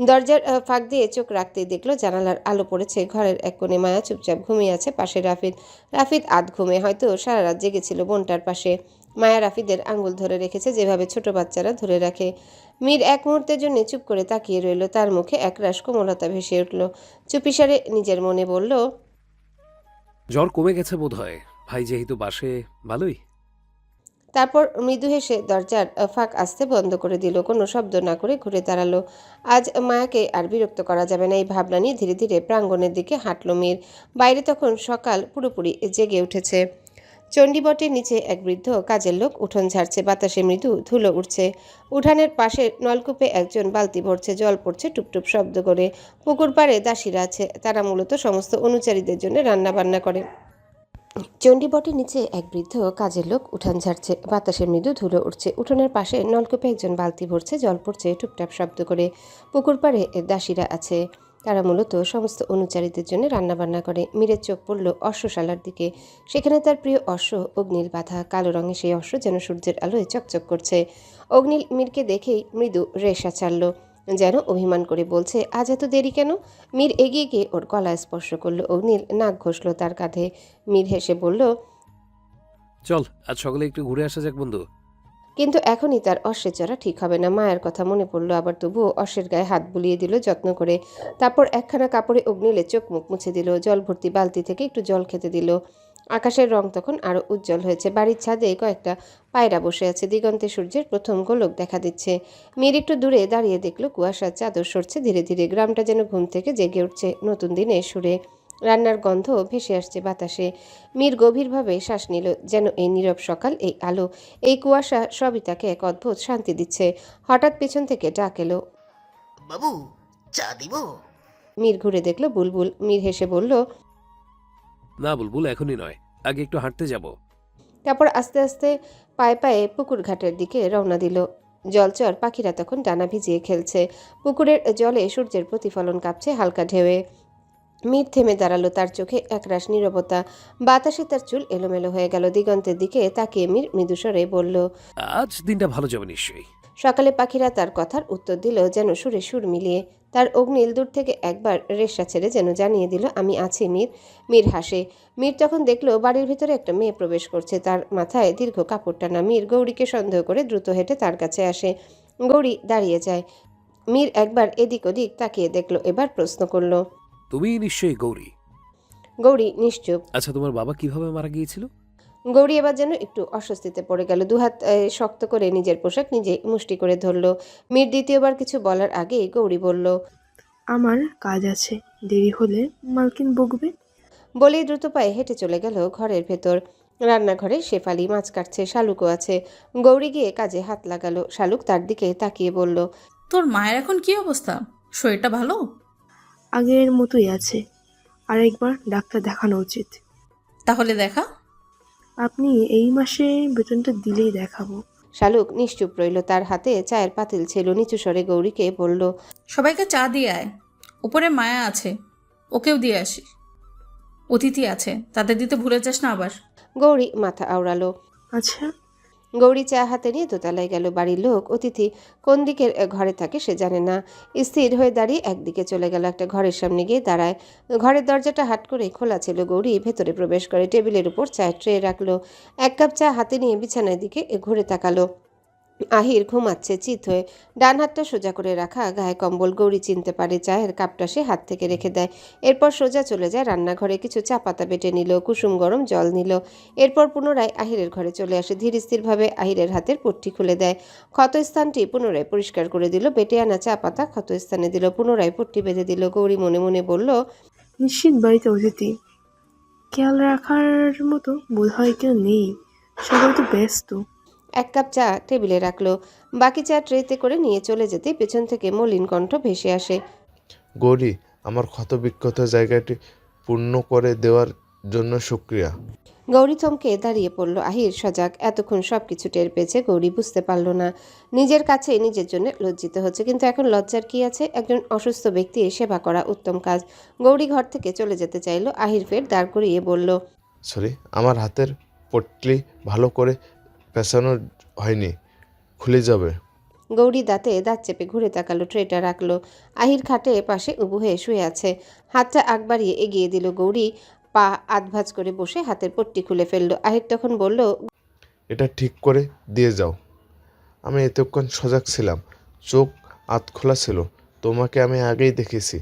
দরজার ফাঁক দিয়ে চোখ রাখতেই দেখলো জানালার আলো পড়েছে ঘরের এক কোণে। মায়া চুপচাপ ঘুমিয়ে আছে, পাশে রাফিদ আধ ঘুমে, হয়তো সারা রাত জেগেছিল বোনটার পাশে। মায়া রাফিদের আঙ্গুল ধরে রেখেছে, যেভাবে ছোট বাচ্চারা ধরে রাখে। মীর এক মুহূর্তের জন্য চুপ করে তাকিয়ে রইল, তার মুখে একরাশ কোমলতা ভেসে উঠল। চুপিসারে নিজের মনে বলল। জ্বর কমে গেছে বোধহয়, ভাই যেহেতু বাসে, ভালোই। তারপর মৃদু হেসে দরজার ফাঁক আস্তে বন্ধ করে দিল, কোনো শব্দ না করে ঘুরে দাঁড়ালো। আজ মায়াকে আর বিরক্ত করা যাবে না, এই ভাবনা নিয়ে ধীরে ধীরে প্রাঙ্গণের দিকে হাঁটল মীর। বাইরে তখন সকাল পুরোপুরি জেগে উঠেছে। চণ্ডীবটের নিচে এক বৃদ্ধ কাজের লোক উঠোন ঝাড়ছে, বাতাসে মৃদু ধুলো উঠছে। উঠানের পাশের নলকূপে একজন বালতি ভরছে, জল পড়ছে টুপটুপ শব্দ করে। পুকুর পাড়ে দাসীরা আছে, তারা মূলত সমস্ত অনুচারীদের জন্য রান্না বান্না করে। চণ্ডীবটের নিচে এক বৃদ্ধ কাজের লোক উঠান ঝাড়ছে, বাতাসে মৃদু ধুলো উঠছে। উঠোনের পাশে নলকূপে একজন বালতি ভরছে, জল পড়ছে টুপটাপ শব্দ করে। পুকুর পাড়ে দাসীরা আছে, তারা মূলত সমস্ত অনুচারীদের জন্য রান্নাবান্না করে। মীরের চোখ পড়ল অশ্বশালার দিকে। সেখানে তার প্রিয় অশ্ব অগ্নিল বাঁধা, কালো রঙে সেই অশ্ব যেন সূর্যের আলোয় চকচক করছে। অগ্নিল মীরকে দেখেই মৃদু রেশা ছাড়ল, যেন অভিমান করে বলছে, আজ এত দেরি কেন? মীর এগিয়ে গিয়ে ওর গলায় স্পর্শ করলো। অগ্নিল নাক ঘষল তার কাঁধে। মীর হেসে বলল, চল আজ সকালে একটু ঘুরে আসা যাক বন্ধু। কিন্তু এখনই তার অশ্বে চড়া ঠিক হবে না। মায়ের কথা মনে পড়ল আবার, তবুও অশ্বের গায়ে হাত বুলিয়ে দিল যত্ন করে। তারপর একখানা কাপড়ে অগ্নিলে চোখ মুখ মুছে দিল, জল ভর্তি বালতি থেকে একটু জল খেতে দিল। আকাশের রং তখন আরো উজ্জ্বল হয়েছে। বাড়ির ছাদে কয়েকটা পায়রা বসে আছে, দিগন্তে সূর্যের প্রথম গোলক দেখা দিচ্ছে। মীর একটু দূরে দাঁড়িয়ে দেখলো কুয়াশার চাদর সরছে ধীরে ধীরে। গ্রামটা যেন ঘুম থেকে জেগে উঠছে নতুন দিনের সুরে। রান্নার গন্ধ ভেসে আসছে বাতাসে। মীর গভীরভাবে শ্বাস নিল, যেন এই নীরব সকাল, এই আলো, এই কুয়াশা সবই তাকে এক অদ্ভুত শান্তি দিচ্ছে। হঠাৎ পেছন থেকে ডাক এলো, বাবু চা দিব? মীর ঘুরে দেখলো বুলবুল। মীর হেসে বলল, না বুলবুল, এখনই নয়, আগে একটু হাঁটতে যাব। তারপর আস্তে আস্তে পায়ে পায়ে পুকুর ঘাটের দিকে রওনা দিল। জলচর পাখিরা তখন ডানা ভিজিয়ে খেলছে। পুকুরের জলে সূর্যের প্রতিফলন কাঁপছে হালকা ঢেউয়ে। মীর থেমে দাঁড়ালো, তার চোখে একরাশ নীরবতা। বাতাসে তার চুল এলোমেলো হয়ে গেল। দিগন্তের দিকে তাকিয়ে মীর মৃদুস্বরে বলল, আজ দিনটা ভালো যাবে নিশ্চয়ই। সকালে পাখিরা তার কথার উত্তর দিল যেন সুরে সুর মিলিয়ে। তার অগ্নিল দূর থেকে একবার রেশা ছেড়ে যেন জানিয়ে দিল, আমি আছি মীর। মীর হাসে। মীর তখন দেখলো বাড়ির ভিতরে একটা মেয়ে প্রবেশ করছে। তার মাথায় দীর্ঘ কাপড় টানা। মীর গৌরীকে সন্দেহ করে দ্রুত হেঁটে তার কাছে আসে। গৌরী দাঁড়িয়ে যায়। মীর একবার এদিক ওদিক তাকিয়ে দেখলো, এবার প্রশ্ন করলো। তুমি নিশ্চয়ই গৌরী। গৌরী নিশ্চুপ। আচ্ছা, তোমার বাবা কিভাবে মারা গিয়েছিল? গৌরী এবার যেন একটু অস্বস্তিতে পড়ে গেল। দুহাত শক্ত করে নিজের পোশাক নিজে মুষ্টি করে ধরল। মীর দ্বিতীয়বার কিছু বলার আগেই গৌরী বলল, আমার কাজ আছে, দেরি হলে মালকিন বকবে। বলেই দ্রুত পায়ে হেঁটে চলে গেল ঘরের ভেতর। রান্নাঘরে শেফালি মাছ কাটছে, শালুকও আছে। গৌরী গিয়ে কাজে হাত লাগালো। শালুক তার দিকে তাকিয়ে বলল, তোর মায়ের এখন কি অবস্থা? শরীরটা ভালো? আগের মতোই আছে, আর একবার ডাক্তার দেখানো উচিত। তাহলে দেখা। আপনি এই মাসে বেতনটা দিলেই দেখাবো। শালুক নিশ্চুপ রইল। তার হাতে চায়ের পাতিল ছিল। নিচু স্বরে গৌরীকে বলল, সবাইকে চা দিয়ে আয়। উপরে মায়া আছে, ওকেও দিয়ে আসি। অতিথি আছে, তাদের দিতে ভুলে যাস না আবার। গৌরী মাথা আওড়ালো। আচ্ছা। গৌরী চা হাতে নিয়ে দোতলায় গেল। বাড়ির লোক অতিথি কোন দিকের ঘরে থাকে সে জানে না। স্থির হয়ে দাঁড়িয়ে একদিকে চলে গেল। একটা ঘরের সামনে গিয়ে দাঁড়ায়। ঘরের দরজাটা হাট করে খোলা ছিল। গৌরী ভেতরে প্রবেশ করে টেবিলের উপর চায়ের ট্রে রাখলো। এক কাপ চা হাতে নিয়ে বিছানার দিকে ঘুরে তাকালো। আহির ঘুমাচ্ছে চিত হয়ে। ডান হাতটা সোজা করে রাখা, গায়ে কম্বল। গৌরী চিনতে পারে। চায়ের কাপটা সে হাত থেকে রেখে দেয়। এরপর সোজা চলে যায় রান্নাঘরে। কিছু চা পাতা বেটে নিল, কুসুম গরম জল নিল। এরপর পুনরায় আহিরের ঘরে চলে আসে। ধীর স্থিরভাবে আহিরের হাতের পট্টি খুলে দেয়। ক্ষতস্থানটি পুনরায় পরিষ্কার করে দিল। বেটে আনা চা পাতা ক্ষতস্থানে দিল। পুনরায় পট্টি বেঁধে দিল। গৌরী মনে মনে বলল, নিশ্চিত বাড়িতে অতিথি, খেয়াল রাখার মতো বোধ হয় কেউ নেই, সবাই তো ব্যস্ত। এক কাপ চা টেবিলে রাখলো। বাকি চা ট্রেতে করে নিয়ে চলে যেতে পেছন থেকে মলিন কণ্ঠ ভেসে আসে, গৌরী, আমার ক্ষত বিক্ষত জায়গাটি পূর্ণ করে দেওয়ার জন্য শুক্রিয়া। গৌরী থমকে দাঁড়িয়ে পড়ল। আহির সজাগ। এতক্ষণ সবকিছু টের পেয়েছে। গৌরী বুঝতে পারল না। নিজের কাছে নিজের জন্য লজ্জিত হচ্ছে। কিন্তু এখন লজ্জার কি আছে? একজন অসুস্থ ব্যক্তির সেবা করা উত্তম কাজ। গৌরী ঘর থেকে চলে যেতে চাইল। আহির ফের দাঁড় করিয়ে বলল, সরি, আমার হাতের পটলি ভালো করে পেঁচানো হয়নি, খুলে যাবে। গৌরী দাঁতে দাঁত চেপে ঘুরে তাকালো। ট্রেটা রাখলো। আহির খাটে পাশে উবু হয়ে শুয়ে আছে। হাতটা আগ বাড়িয়ে এগিয়ে দিল। গৌরী পা আধভাজ করে বসে হাতের পট্টি খুলে ফেললো। আহির তখন বলল, এটা ঠিক করে দিয়ে যাও। আমি এতক্ষণ সজাগ ছিলাম, চোখ আধ খোলা ছিল। তোমাকে আমি আগেই দেখেছি,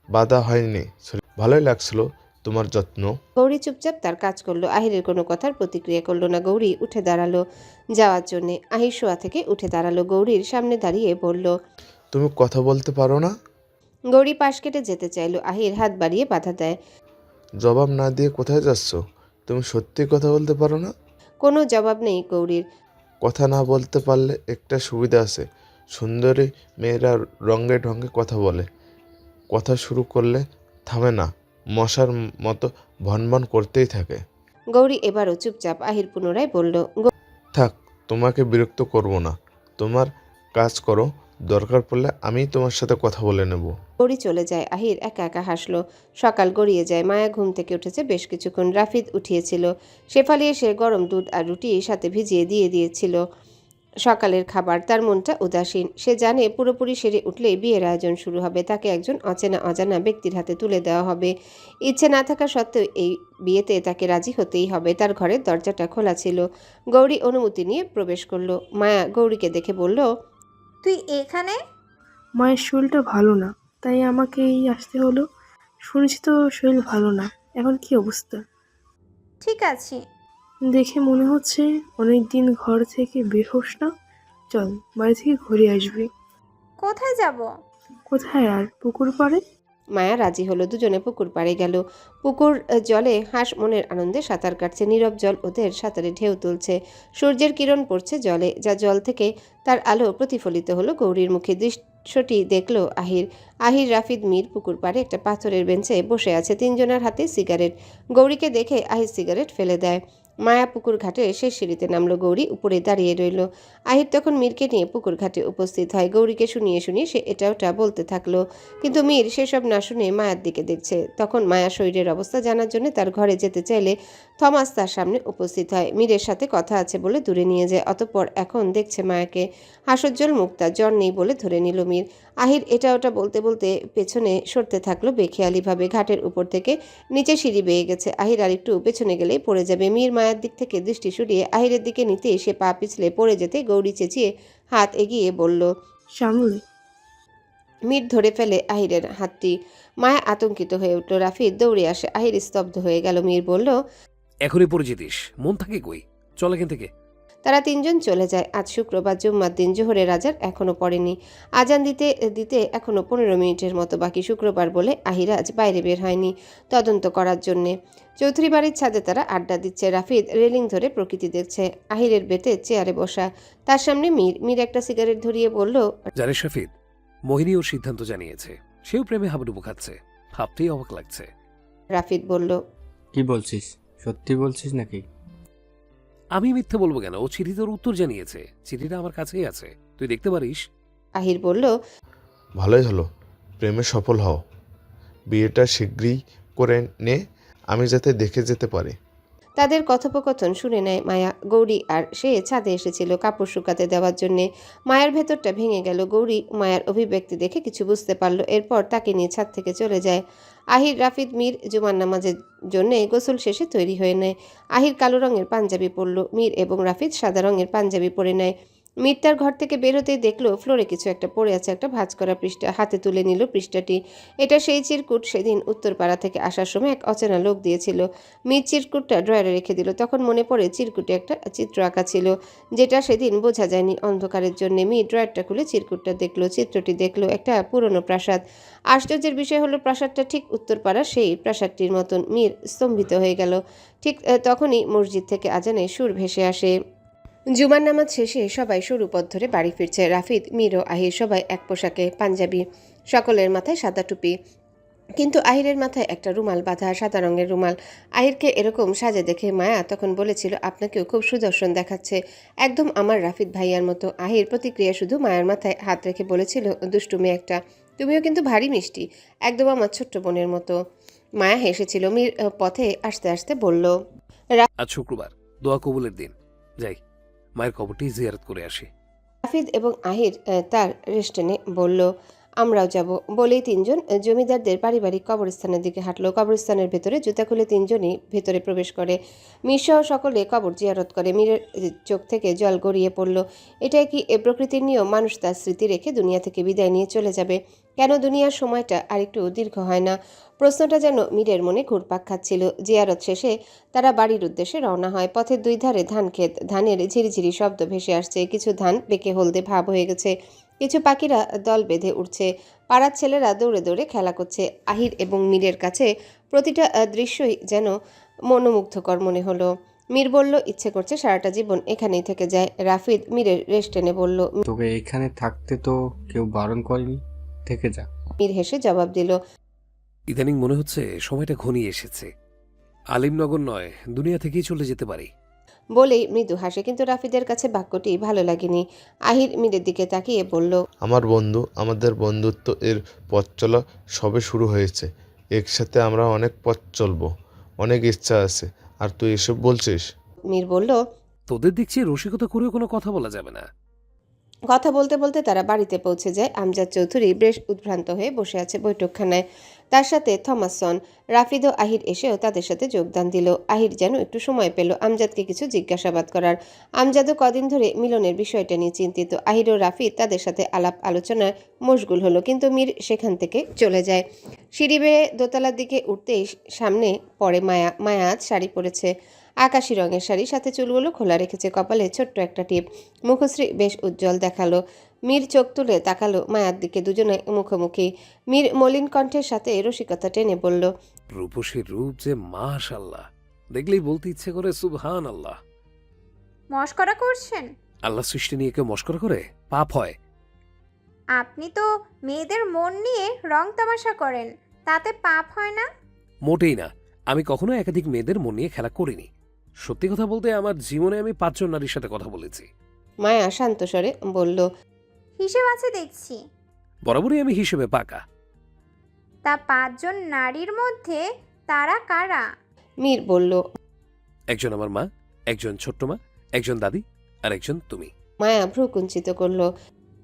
বাধা হয়নি। সরি, ভালোই লাগছিল তোমার যত্ন। গৌরী চুপচাপ তার কাজ করলো। আহিরের কোনো কথার প্রতিক্রিয়া করলো না। গৌরী উঠে দাঁড়ালো যাওয়ার জন্যে। আহির শোয়া থেকে উঠে দাঁড়ালো। গৌরীর সামনে দাঁড়িয়ে বলল, তুমি কথা বলতে পারো না? গৌরী পাশ কেটে যেতে চাইলো। আহির হাত বাড়িয়ে বাধা দেয়। জবাব না দিয়ে কোথায় যাচ্ছ? তুমি সত্যি কথা বলতে পারো না? কোনো জবাব নেই গৌরীর। কথা না বলতে পারলে একটা সুবিধা আছে, সুন্দরী মেয়েরা রঙে ঢঙ্গে কথা বলে। কথা শুরু করলে থামে না, মশার মতো ভনভন করতেই থাকে। গৌরী এবারও চুপচাপ। আহির পুনরায় বলল, থাক, তোমাকে বিরক্ত করব না, তোমার কাজ করো, দরকার পড়লে আমি তোমার সাথে কথা বলে নেব। গৌরী চলে যায়। আহির একা একা হাসলো। সকাল গড়িয়ে যায়। মায়া ঘুম থেকে উঠেছে বেশ কিছুক্ষণ। রাফিদ উঠিয়েছিল। শেফালি এসে গরম দুধ আর রুটি সাথে ভিজিয়ে দিয়ে দিয়েছিল সকালের খাবার। তার মনটা উদাসীন। সে জানে পুরোপুরি সেরে উঠলেই বিয়ের আয়োজন শুরু হবে। তাকে একজন অজানা ব্যক্তির হাতে তুলে দেওয়া হবে। ইচ্ছে না থাকা সত্ত্বেও এই বিয়েতে তাকে রাজি হতেই হবে। তার ঘরের দরজাটা খোলা ছিল। গৌরী অনুমতি নিয়ে প্রবেশ করলো। মায়া গৌরীকে দেখে বলল, তুই এখানে? মায়ের শরীরটা ভালো না, তাই আমাকেই আসতে হলো। শুনেছি তো শরীর ভালো না, এখন কি অবস্থা? ঠিক আছে। দেখে মনে হচ্ছে অনেক দিন ঘর থেকে বের হোস না। চল, বাড়ি থেকে ঘুরে আসবি। কোথায় যাব? কোথায় আর, পুকুর পাড়ে। মায়া রাজি হলো। দুজনে পুকুর পাড়ে গেল। পুকুর জলে হাঁস মনের আনন্দে সাঁতার কাটছে। নীরব জল ওদের সাঁতারে ঢেউ তুলছে। সূর্যের কিরণ পড়ছে জলে, যা জল থেকে তার আলো প্রতিফলিত হলো গৌরীর মুখে। দৃশ্যটি দেখলো আহির। আহির, রাফিদ, মীর পুকুর পাড়ে একটা পাথরের বেঞ্চে বসে আছে, তিনজনের হাতে সিগারেট। গৌরীকে দেখে আহির সিগারেট ফেলে দেয়। মায়া পুকুর ঘাটে শেষ সিঁড়িতে নামলো, গৌরী উপরে দাঁড়িয়ে রইল। আহির তখন মীরকে নিয়ে পুকুর ঘাটে উপস্থিত হয়। গৌরীকে শুনিয়ে শুনিয়ে সে এটা ওটা বলতে থাকলো, কিন্তু মীর সেসব না শুনে মায়ার দিকে দেখছে। তখন মায়া শরীরের অবস্থা জানার জন্য তার ঘরে যেতে চাইলে থমাস তার সামনে উপস্থিত হয়। মীরের সাথে কথা আছে বলে দূরে নিয়ে যায়। অতঃপর এখন দেখছে মায়াকে। হাস্যোজ্জ্বল মুক্তা, জ্বর নেই বলে ধরে নিল মীর। আহির এটা ওটা বলতে বলতে পেছনে সরতে থাকলো বেখেয়ালিভাবে। ঘাটের উপর থেকে নিচে সিঁড়ি বেয়ে গেছে। আহির আর একটু পেছনে গেলেই পড়ে যাবে। মীর মায়ার দিক থেকে দৃষ্টি সরিয়ে আহিরের দিকে নিতে সে পা পিছলে পড়ে যেতে গৌরী চেঁচিয়ে হাত এগিয়ে বলল। সামলে। মীর ধরে ফেলে আহিরের হাতটি। মায়া আতঙ্কিত হয়ে উঠল। রাফিদ দৌড়ে আসে। আহির স্তব্ধ হয়ে গেল। মীর বলল, এখনই পড়ে যেতিস, মন থাকে কই? চল এখান থেকে। তারা তিনজন চলে যায়। আজ শুক্রবার, জুম্মার দিন। জোহরের আজান এখনো পড়েনি। আজান দিতে দিতে এখনো 15 মিনিটের মতো বাকি। শুক্রবার বলে আহির আজ বাইরে বের হয়নি তদন্ত করার জন্যে। চৌধুরী বাড়ির ছাদে তারা আড্ডা দিচ্ছে। রাফিদ রেলিং ধরে প্রকৃতি দেখছে। আহিরের বেতে চেয়ারে বসা, তার সামনে মীর। মীর একটা সিগারেট ধরিয়ে বলল, জানিস রাফিদ, মোহিনী ওর সিদ্ধান্ত জানিয়েছে। সেও প্রেমে হাবুডুবু খাচ্ছে। ভাবতেই অবাক লাগছে। রাফিদ বলল, কি বলছিস? সত্যি বলছিস নাকি? আমি মিথ্যে বলবো কেন? ও চিঠি তোর উত্তর জানিয়েছে। চিঠিটা আমার কাছেই আছে, তুই দেখতে পারিস। আহির বলল, ভালোই হলো, প্রেমে সফল হও। বিয়েটা শীঘ্রই করে নে, আমি যাতে দেখে যেতে পারি। তাদের কথোপকথন শুনে নেয় মায়া। গৌরী আর সে ছাদে এসেছিল কাপড় শুকাতে দেওয়ার জন্যে। মায়ের ভেতরটা ভেঙে গেল। গৌরী মায়ের অভিব্যক্তি দেখে কিছু বুঝতে পারল। এরপর তাকে নিয়ে ছাদ থেকে চলে যায়। আহির, রাফিদ, মীর জুমার নামাজের জন্য গোসল শেষে তৈরি হয়ে নেয়। আহির কালো রঙের পাঞ্জাবি পরল। মীর এবং রাফিদ সাদা রঙের পাঞ্জাবি পরে নেয়। মীর তার ঘর থেকে বেরোতেই দেখলো ফ্লোরে কিছু একটা পড়ে আছে, একটা ভাঁজ করা পৃষ্ঠা। হাতে তুলে নিল পৃষ্ঠাটি। এটা সেই চিরকুট সেদিন উত্তরপাড়া থেকে আসার সময় এক অচেনা লোক দিয়েছিল। মীর চিরকুটটা ড্রয়ারে রেখে দিল। তখন মনে পড়ে চিরকুটে একটা চিত্র আঁকা ছিল, যেটা সেদিন বোঝা যায়নি অন্ধকারের জন্য। মীর ড্রয়ারটা খুলে চিরকুটটা দেখলো। চিত্রটি দেখলো একটা পুরনো প্রাসাদ। আশ্চর্যের বিষয় হলো প্রাসাদটা ঠিক উত্তরপাড়া সেই প্রাসাদটির মতন। মীর স্তম্ভিত হয়ে গেল। ঠিক তখনই মসজিদ থেকে আজানের সুর ভেসে আসে। জুমার নামাজ শেষে সবাই সরু পথ ধরে বাড়ি ফিরছে। রাফিদ, মীর ও আহির সবাই এক পোশাকে, পাঞ্জাবি। সকলের মাথায় সাদা টুপি, কিন্তু আহিরের মাথায় একটা রুমাল বাঁধা, সাদা রঙের রুমাল। আহিরকে এরকম সাজে দেখে মায়া তখন বলেছিল, আপনাকেও খুব সুদর্শন দেখাচ্ছে, একদম আমার রাফিদ ভাইয়ার মতো। আহির প্রতিক্রিয়া শুধু মায়ের মাথায় হাত রেখে বলেছিল, দুষ্টু মেয়ে একটা, তুমিও কিন্তু ভারী মিষ্টি, একদম আমার ছোট্ট বোনের মতো। মায়া হেসেছিল। মীর পথে আসতে আসতে বলল, আজ শুক্রবার, দোয়া কবুলের দিন। যাই, মায়ের কবরটি জিয়ারত করে আসি। রাফিদ এবং আহির তার রেস্টুরেন্টে বলল, আমরাও যাব। বলেই তিনজন জমিদারদের পারিবারিক কবরস্থানের দিকে হাঁটলো। কবরস্থানের ভেতরে জুতা খুলে তিনজনই ভেতরে প্রবেশ করে। মীরসহ সকলে কবর জিয়ারত করে। মীরের চোখ থেকে জল গড়িয়ে পড়ল। এটাই কি এ প্রকৃতির নিয়ম? মানুষ তার স্মৃতি রেখে দুনিয়া থেকে বিদায় নিয়ে চলে যাবে। কেন দুনিয়ার সময়টা আরেকটু দীর্ঘ হয় না? প্রশ্নটা যেন মীরের মনে ঘুরপাক খাচ্ছিল। জিয়ারত শেষে তারা বাড়ির উদ্দেশ্যে রওনা হয়। পথের দুই ধারে ধান ক্ষেত, ধানের ঝিরিঝিরি শব্দ ভেসে আসছে। কিছু ধান বেঁকে হলদে ভাব হয়ে গেছে। কিছু পাখিরা দল বেঁধে উঠছে। পাড়ার ছেলেরা দৌড়ে দৌড়ে খেলা করছে। আহির এবং মীরের কাছে প্রতিটা দৃশ্যই যেন মনোমুগ্ধকর মনে হলো। মীর বলল, ইচ্ছে করছে সারাটা জীবন এখানেই থেকে যায়। রাফিদ মীরের রেস্ট টেনে বলল, তোকে এখানে থাকতে তো কেউ বারণ করেনি, থেকে যা। মীর হেসে জবাব দিল, ইদানিং মনে হচ্ছে সময়টা ঘনিয়ে এসেছে। আলিমনগর নয়, দুনিয়া থেকেই চলে যেতে পারি। বলেই মৃদু হাসে। কিন্তু রাফিদের কাছে বাক্যটি ভালো লাগেনি। আহির মীরের দিকে তাকিয়ে বলল, আমার বন্ধু, আমাদের বন্ধুত্ব এর পথ চলা সবে শুরু হয়েছে। একসাথে আমরা অনেক পথ চলবো, অনেক ইচ্ছা আছে, আর তুই এসব বলছিস? মীর বলল, তোদের দেখছি রসিকতা করেও কোনো কথা বলা যাবে না। কথা বলতে বলতে তারা বাড়িতে পৌঁছে যায়। আমজাদ চৌধুরী বেশ উদ্ভ্রান্ত হয়ে বসে আছে বৈঠকখানায়। তার সাথে থমাসন, রাফিদ ও আহির এসেও তাদের সাথে যোগদান দিল। আহির যেন একটু সময় পেল আমজাদকে কিছু জিজ্ঞাসাবাদ করার। আমজাদও কদিন ধরে মিলনের বিষয়টা নিয়ে চিন্তিত। আহির ও রাফিদ তাদের সাথে আলাপ আলোচনায় মশগুল হলো, কিন্তু মীর সেখান থেকে চলে যায়। সিঁড়ি বেয়ে দোতলার দিকে উঠতেই সামনে পড়ে মায়া। মায়া আজ শাড়ি পরেছে, আকাশি রঙের শাড়ি, সাথে চুলগুলো খোলা রেখেছে, কপালে ছোট্ট একটা টিপ, মুখশ্রী বেশ উজ্জ্বল দেখালো। মীর চোখ তুলে তাকালো মায়ার দিকে। দুজনে মুখোমুখি। মীর মলিন কণ্ঠের সাথে রসিকতা টেনে বলল, রূপসীর রূপ যে মাশাআল্লাহ, দেখলেই বলতে ইচ্ছে করে সুবহান আল্লাহ। মস্করা করছেন? আল্লাহ সৃষ্টি নিয়ে কেউ মস্করা করে? পাপ হয়। আপনি তো মেয়েদের মন নিয়ে রং তামাশা করেন, তাতে পাপ হয় না? মোটেই না। আমি কখনো একাধিক মেয়েদের মন নিয়ে খেলা করিনি। সত্যি কথা বলতে আমার জীবনে আমি 5 জন নারীর সাথে কথা বলেছি। মায়া শান্ত স্বরে বলল। হিসেব আছে দেখছি। বরাবরই আমি হিসেবে পাকা। তা 5 জন নারীর মধ্যে তারা কারা? মীর বলল। একজন আমার মা, একজন ছোট্ট মা, একজন দাদি, আর একজন তুমি। মায়া ভ্রু কুঞ্চিত করল।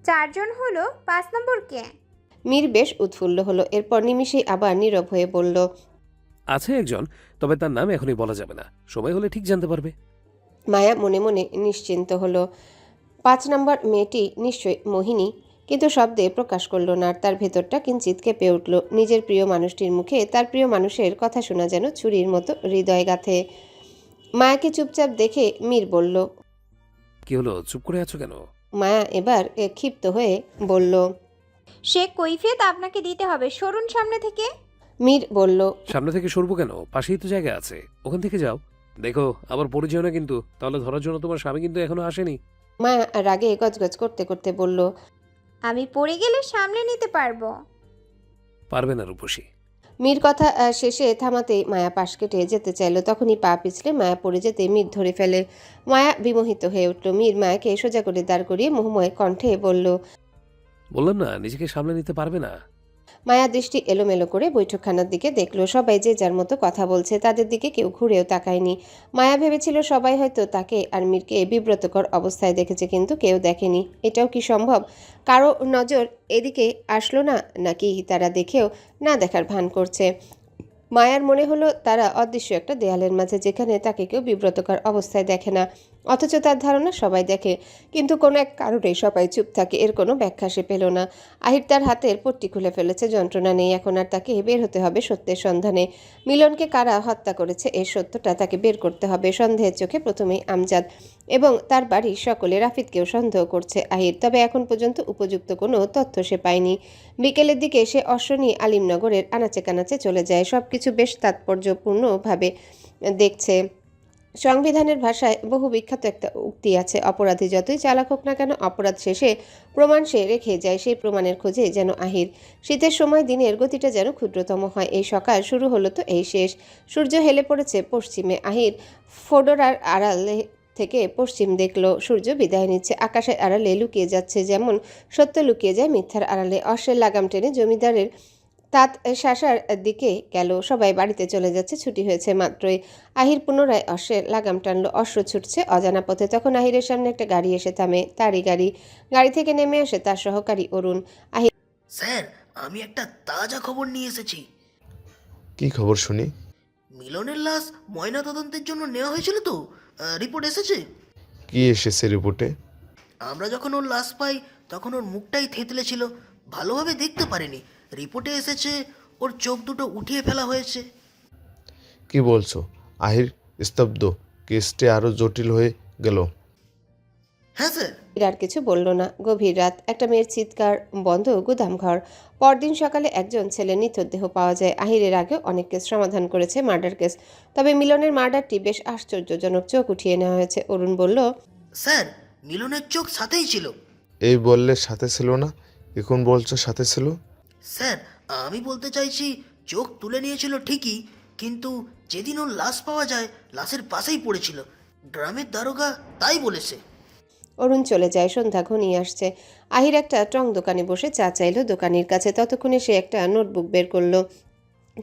4 জন হলো, 5 নম্বর কে? মীর বেশ উৎফুল্ল হলো। এরপর নিমিষেই আবার নীরব হয়ে বলল। আছে একজন, তবে তার নাম এখনই বলা যাবে না। সময় হলে ঠিক জানতে পারবে। মায়া মনে মনে নিশ্চিন্ত হলো। 5 নম্বর মেয়েটি নিশ্চয়ই মোহিনী, কিন্তু শব্দে প্রকাশ করল না। আর তার ভেতরটা কিঞ্চিত কেঁপে উঠল। নিজের প্রিয় মানুষটির মুখে তার প্রিয় মানুষের কথা শোনা যেন ছুরির মতো হৃদয় গাঁথে। মায়াকে চুপচাপ দেখে মীর বলল। কি হলো, চুপ করে আছো কেন? মায়া এবার ক্ষিপ্ত হয়ে বলল। সে কৈফিয়ত আপনাকে দিতে হবে, সরুন সামনে থেকে। মীর বলল। সামনে থেকে সরবো কেন? পাশেই তো জায়গা আছে, ওখান থেকে যাও। দেখো আবার পড়ে যেও না কিন্তু, তাহলে ধরার জন্য তোমার স্বামী কিন্তু এখনো আসেনি। মায়া রাগে গজগজ করতে করতে বলল। আমি পড়ে গেলে সামলে নিতে পারবো। পারবে না রূপসী। মীর কথা শেষে থামাতেই মায়া পাশ কেটে যেতে চাইল। তখনই পা পিছলে মায়া পড়ে যেতে মীর ধরে ফেলে। মায়া বিমোহিত হয়ে উঠল। মীর মায়াকে সোজা করে দাঁড় করিয়ে মোহময় কণ্ঠে বলল। বললাম না, নিজেকে সামলে নিতে পারবে না। মায়া দৃষ্টি এলোমেলো করে বৈঠকখানার দিকে দেখল। সবাই যে যার মতো কথা বলছে, তাদের দিকে কেউ ঘুরেও তাকায়নি। মায়া ভেবেছিল সবাই হয়তো তাকে আর মীরকে বিব্রতকর অবস্থায় দেখেছে, কিন্তু কেউ দেখেনি। এটাও কি সম্ভব? কারো নজর এদিকে আসলো না, নাকি তারা দেখেও না দেখার ভান করছে? মায়ার মনে হলো তারা অদৃশ্য একটা দেয়ালের মাঝে, যেখানে তাকে কেউ বিব্রতকর অবস্থায় দেখে না, অথচ তার ধারণা সবাই দেখে। কিন্তু কোনো এক কারণে সবাই চুপ থাকে। এর কোনো ব্যাখ্যা সে পেল না। আহির তার হাতের পট্টি খুলে ফেলেছে। যন্ত্রণা নেই এখন আর। তাকে বের হতে হবে সত্যের সন্ধানে। মিলনকে কারা হত্যা করেছে এর সত্যটা তাকে বের করতে হবে। সন্দেহের চোখে প্রথমেই আমজাদ এবং তার বাড়ির সকলে। রাফিদকেও সন্দেহ করছে আহির, তবে এখন পর্যন্ত উপযুক্ত কোনো তথ্য সে পায়নি। বিকেলের দিকে সে অশ্ব নিয়ে আলিমনগরের আনাচে কানাচে চলে যায়। সবকিছু বেশ তাৎপর্যপূর্ণভাবে দেখছে। সংবিধানের ভাষায় বহু বিখ্যাত একটা উক্তি আছে, অপরাধী যতই চালাক হোক না কেন, অপরাধ শেষে প্রমাণ সে রেখে যায়। সেই প্রমাণের খোঁজে যেন আহির। শীতের সময় দিনের গতিটা যেন ক্ষুদ্রতম হয়। এই সকাল শুরু হলো তো এই শেষ। সূর্য হেলে পড়েছে পশ্চিমে। আহির ফোডরার আড়ালে থেকে পশ্চিম দেখল। সূর্য বিদায় নিচ্ছে। আকাশের আড়ালে লুকিয়ে যাচ্ছে, যেমন সত্য লুকিয়ে যায় মিথ্যার আড়ালে। অশ্বের লাগাম টেনে জমিদারের তাঁত শাসার দিকে গেল। সবাই বাড়িতে চলে যাচ্ছে, ছুটি হয়েছে মাত্রই। আহির পুনরায় অশ্বের লাগাম টানলো। অশ্ব ছুটছে অজানা পথে। তখন আহিরের সামনে একটা গাড়ি এসে থামে। তারই গাড়ি। গাড়ি থেকে নেমে আসে তার সহকারী অরুণ। আহির। স্যার, আমি একটা তাজা খবর নিয়ে এসেছি। কি খবর শুনি? মিলনের লাশ ময়না তদন্তের জন্য নেওয়া হয়েছিল তো, রিপোর্ট এসেছে। কি এসেছে রিপোর্টে? আমরা যখন ওর লাশ পাই তখন ওর মুখটাই থেতলে ছিল, ভালোভাবে দেখতে পারিনি। রিপোর্টে এসেছে ওর চোখ দুটো উঠিয়ে ফেলা হয়েছে। কি বলছো? আহির স্তব্ধ। কেসটি আরো জটিল হয়ে গেল। হ্যাঁ স্যার। আর কিছু বলল না। গভীর রাত। একটা মেয়ের চিৎকার, বন্ধ গুদামঘর। পরদিন সকালে একজন ছেলে নিথর দেহ পাওয়া যায়। আহিরের আগেও অনেক কেস সমাধান করেছে, মার্ডার কেস। তবে মিলনের মার্ডারটি বেশ আশ্চর্যজনক। চোখ উঠিয়ে নেওয়া হয়েছে। অরুণ বলল। স্যার, মিলনের চোখ সাথেই ছিল। এই বললে সাথে ছিল না, এখন বলছো সাথে ছিল। স্যার, আমি বলতে চাইছি চোখ তুলে নিয়েছিল ঠিকই, কিন্তু যেদিন ওর লাশ পাওয়া যায় লাশের পাশেই পড়েছিল। গ্রামের দারোগা তাই বলেছে। অরুণ চলে যায়। সন্ধ্যা ঘনিয়ে আসছে। আহির একটা টং দোকানে বসে চা চাইল দোকানির কাছে। ততক্ষণে সে একটা নোটবুক বের করলো।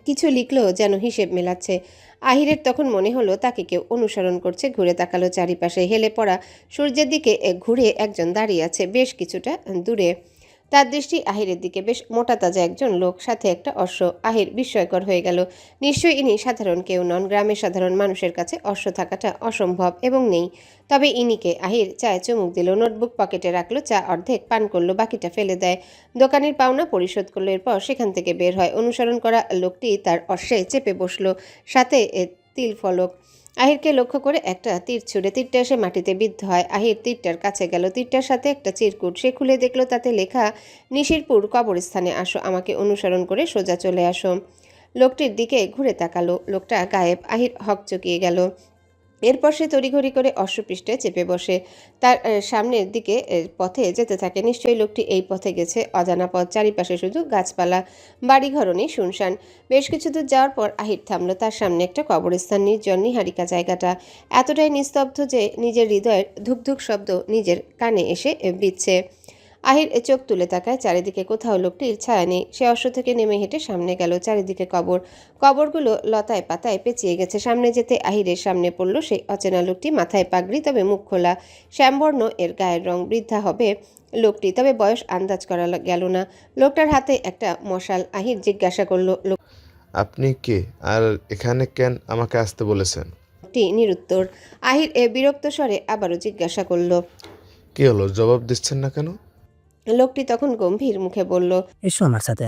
কিছু লিখলো, যেন হিসেব মেলাচ্ছে। আহিরের তখন মনে হলো তাকে কেউ অনুসরণ করছে। ঘুরে তাকালো চারিপাশে। হেলে পড়া সূর্যের দিকে ঘুরে একজন দাঁড়িয়ে আছে বেশ কিছুটা দূরে। তার দৃষ্টি আহিরের দিকে। বেশ মোটা তাজা একজন লোক, সাথে একটা অশ্ব। আহির বিস্ময়কর হয়ে গেল। নিশ্চয়ই ইনি সাধারণ কেউ নন। গ্রামের সাধারণ মানুষের কাছে অশ্ব থাকাটা অসম্ভব এবং নেই। তবে ইনিকে। আহির চায়ে চুমুক দিল। নোটবুক পকেটে রাখলো। চা অর্ধেক পান করলো, বাকিটা ফেলে দেয়। দোকানের পাওনা পরিশোধ করলো। এরপর সেখান থেকে বের হয়। অনুসরণ করা লোকটি তার অশ্বে চেপে বসলো, সাথে তিল ফলক। আহিরকে লক্ষ্য করে একটা তীর ছুঁড়ে। তীরটা এসে মাটিতে বিদ্ধ হয়। আহির তীরটার কাছে গেল। তীরটার সাথে একটা চিরকুট। সে খুলে দেখলো তাতে লেখা, নিশিরপুর কবরস্থানে আসো, আমাকে অনুসরণ করে সোজা চলে আসো। লোকটির দিকে ঘুরে তাকালো। লোকটা গায়েব। আহির হকচকিয়ে গেল। এরপর সে তড়িঘড়ি করে অশ্বপৃষ্ঠে চেপে বসে। তার সামনের দিকে পথে যেতে থাকে। নিশ্চয়ই লোকটি এই পথে গেছে। অজানা পথ, চারিপাশে শুধু গাছপালা, বাড়িঘরও নেই, শুনশান। বেশ কিছু দূর যাওয়ার পর আহির থামলো। তার সামনে একটা কবরস্থান, নির্জন নিহারিকা। জায়গাটা এতটাই নিস্তব্ধ যে নিজের হৃদয়ের ধুকধুক শব্দ নিজের কানে এসে বিচ্ছে। আহির চোখ তুলে তাকায়। চারিদিকে কোথাও লোকটির ছায়া নেই। সে অশ্ব থেকে নেমে হেঁটে সামনে গেল। চারিদিকে কবর, কবরগুলো লতায় পাতায় পেঁচিয়ে গেছে। সামনে যেতে আহিরের সামনে পড়ল সেই অচেনা লোকটি। মাথায় পাগড়ি, তবে মুখ খোলা, শ্যামবর্ণ এর গায়ের রং। বৃদ্ধা হবে লোকটি, তবে বয়স আন্দাজ করা গেল না। লোকটার হাতে একটা মশাল। আহির জিজ্ঞাসা করলো, আপনি কে, আর এখানে কেন আমাকে আসতে বলেছেন? লোকটি নিরুত্তর। আহির বিরক্ত স্বরে আবারও জিজ্ঞাসা করলো। কি হলো, জবাব দিচ্ছেন না কেন? লোকটি তখন গম্ভীর মুখে বলল, এসো আমার সাথে।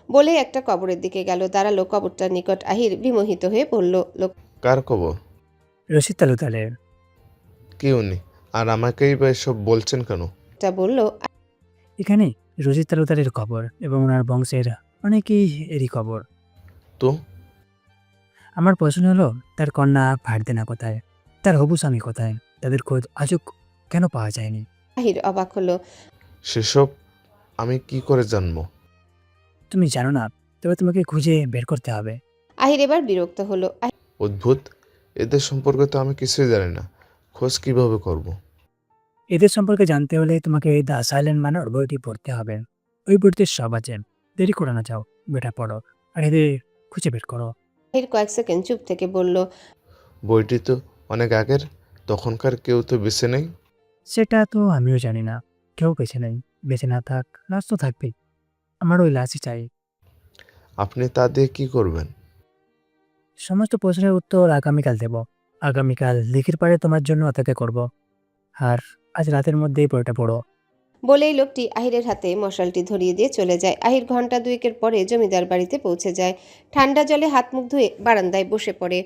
বলে একটা কবরের দিকে গেল। দাঁড়ালো কবরটার নিকট। আহির বিমোহিত হয়ে বলল, কার কবর? রশিদ তালুকদারের। কি উনি, আর আমাকেই বা এসব বলছেন কেন? লোকটা বলল, এখানে রশিদ তালুকদারের কবর এবং ওনার বংশের অনেকেই এরই কবর। তো আমার প্রশ্ন হলো, তার কন্যা ফারদিনা কোথায়? তার হবু স্বামী কোথায়? তাদের খোঁজ আজও কেন পাওয়া যায়নি? আহির অবাক হলো। সেসব আমি কি করে জানবো? তুমি জানো না, তবে তোমাকে খুঁজে বের করতে হবে। আহির এবার বিরক্ত হলো। অদ্ভুত, এদের সম্পর্কে তো আমি কিছুই জানি না, খোঁজ কিভাবে করব? এদের সম্পর্কে জানতে হলে তোমাকে দ্য সাইলেন্ট ম্যানার বইটি পড়তে হবে। ওই বইতে সব আছে। দেরি করে না, যাও বেটা পড়ো আর এদের খুঁজে বের করো। আহির কয়েক সেকেন্ড চুপ থেকে বলল, বইটি তো অনেক আগের, তখনকার কেউ তো বেঁচে নেই। সেটা তো আমিও জানি না। কেউ বেঁচে নেই। বেঁচে না থাক, লাশ তো থাকবেই। আমার ওই লাশই চাই। আপনি তা দিয়ে কি করবেন? সমস্ত প্রশ্নের উত্তর আগামীকাল দেব। আগামীকাল লিখির পাড়ে তোমার জন্য অপেক্ষা করব। আর আজ রাতের মধ্যেই বইটা পড়ো। বলেই লোকটি আহিরের হাতে মশালটি ধরিয়ে দিয়ে চলে যায়। আহির ঘন্টা দুয়েকের পরে জমিদার বাড়িতে পৌঁছে যায়। ঠান্ডা জলে হাত মুখ ধুয়ে বারান্দায় বসে পড়ে।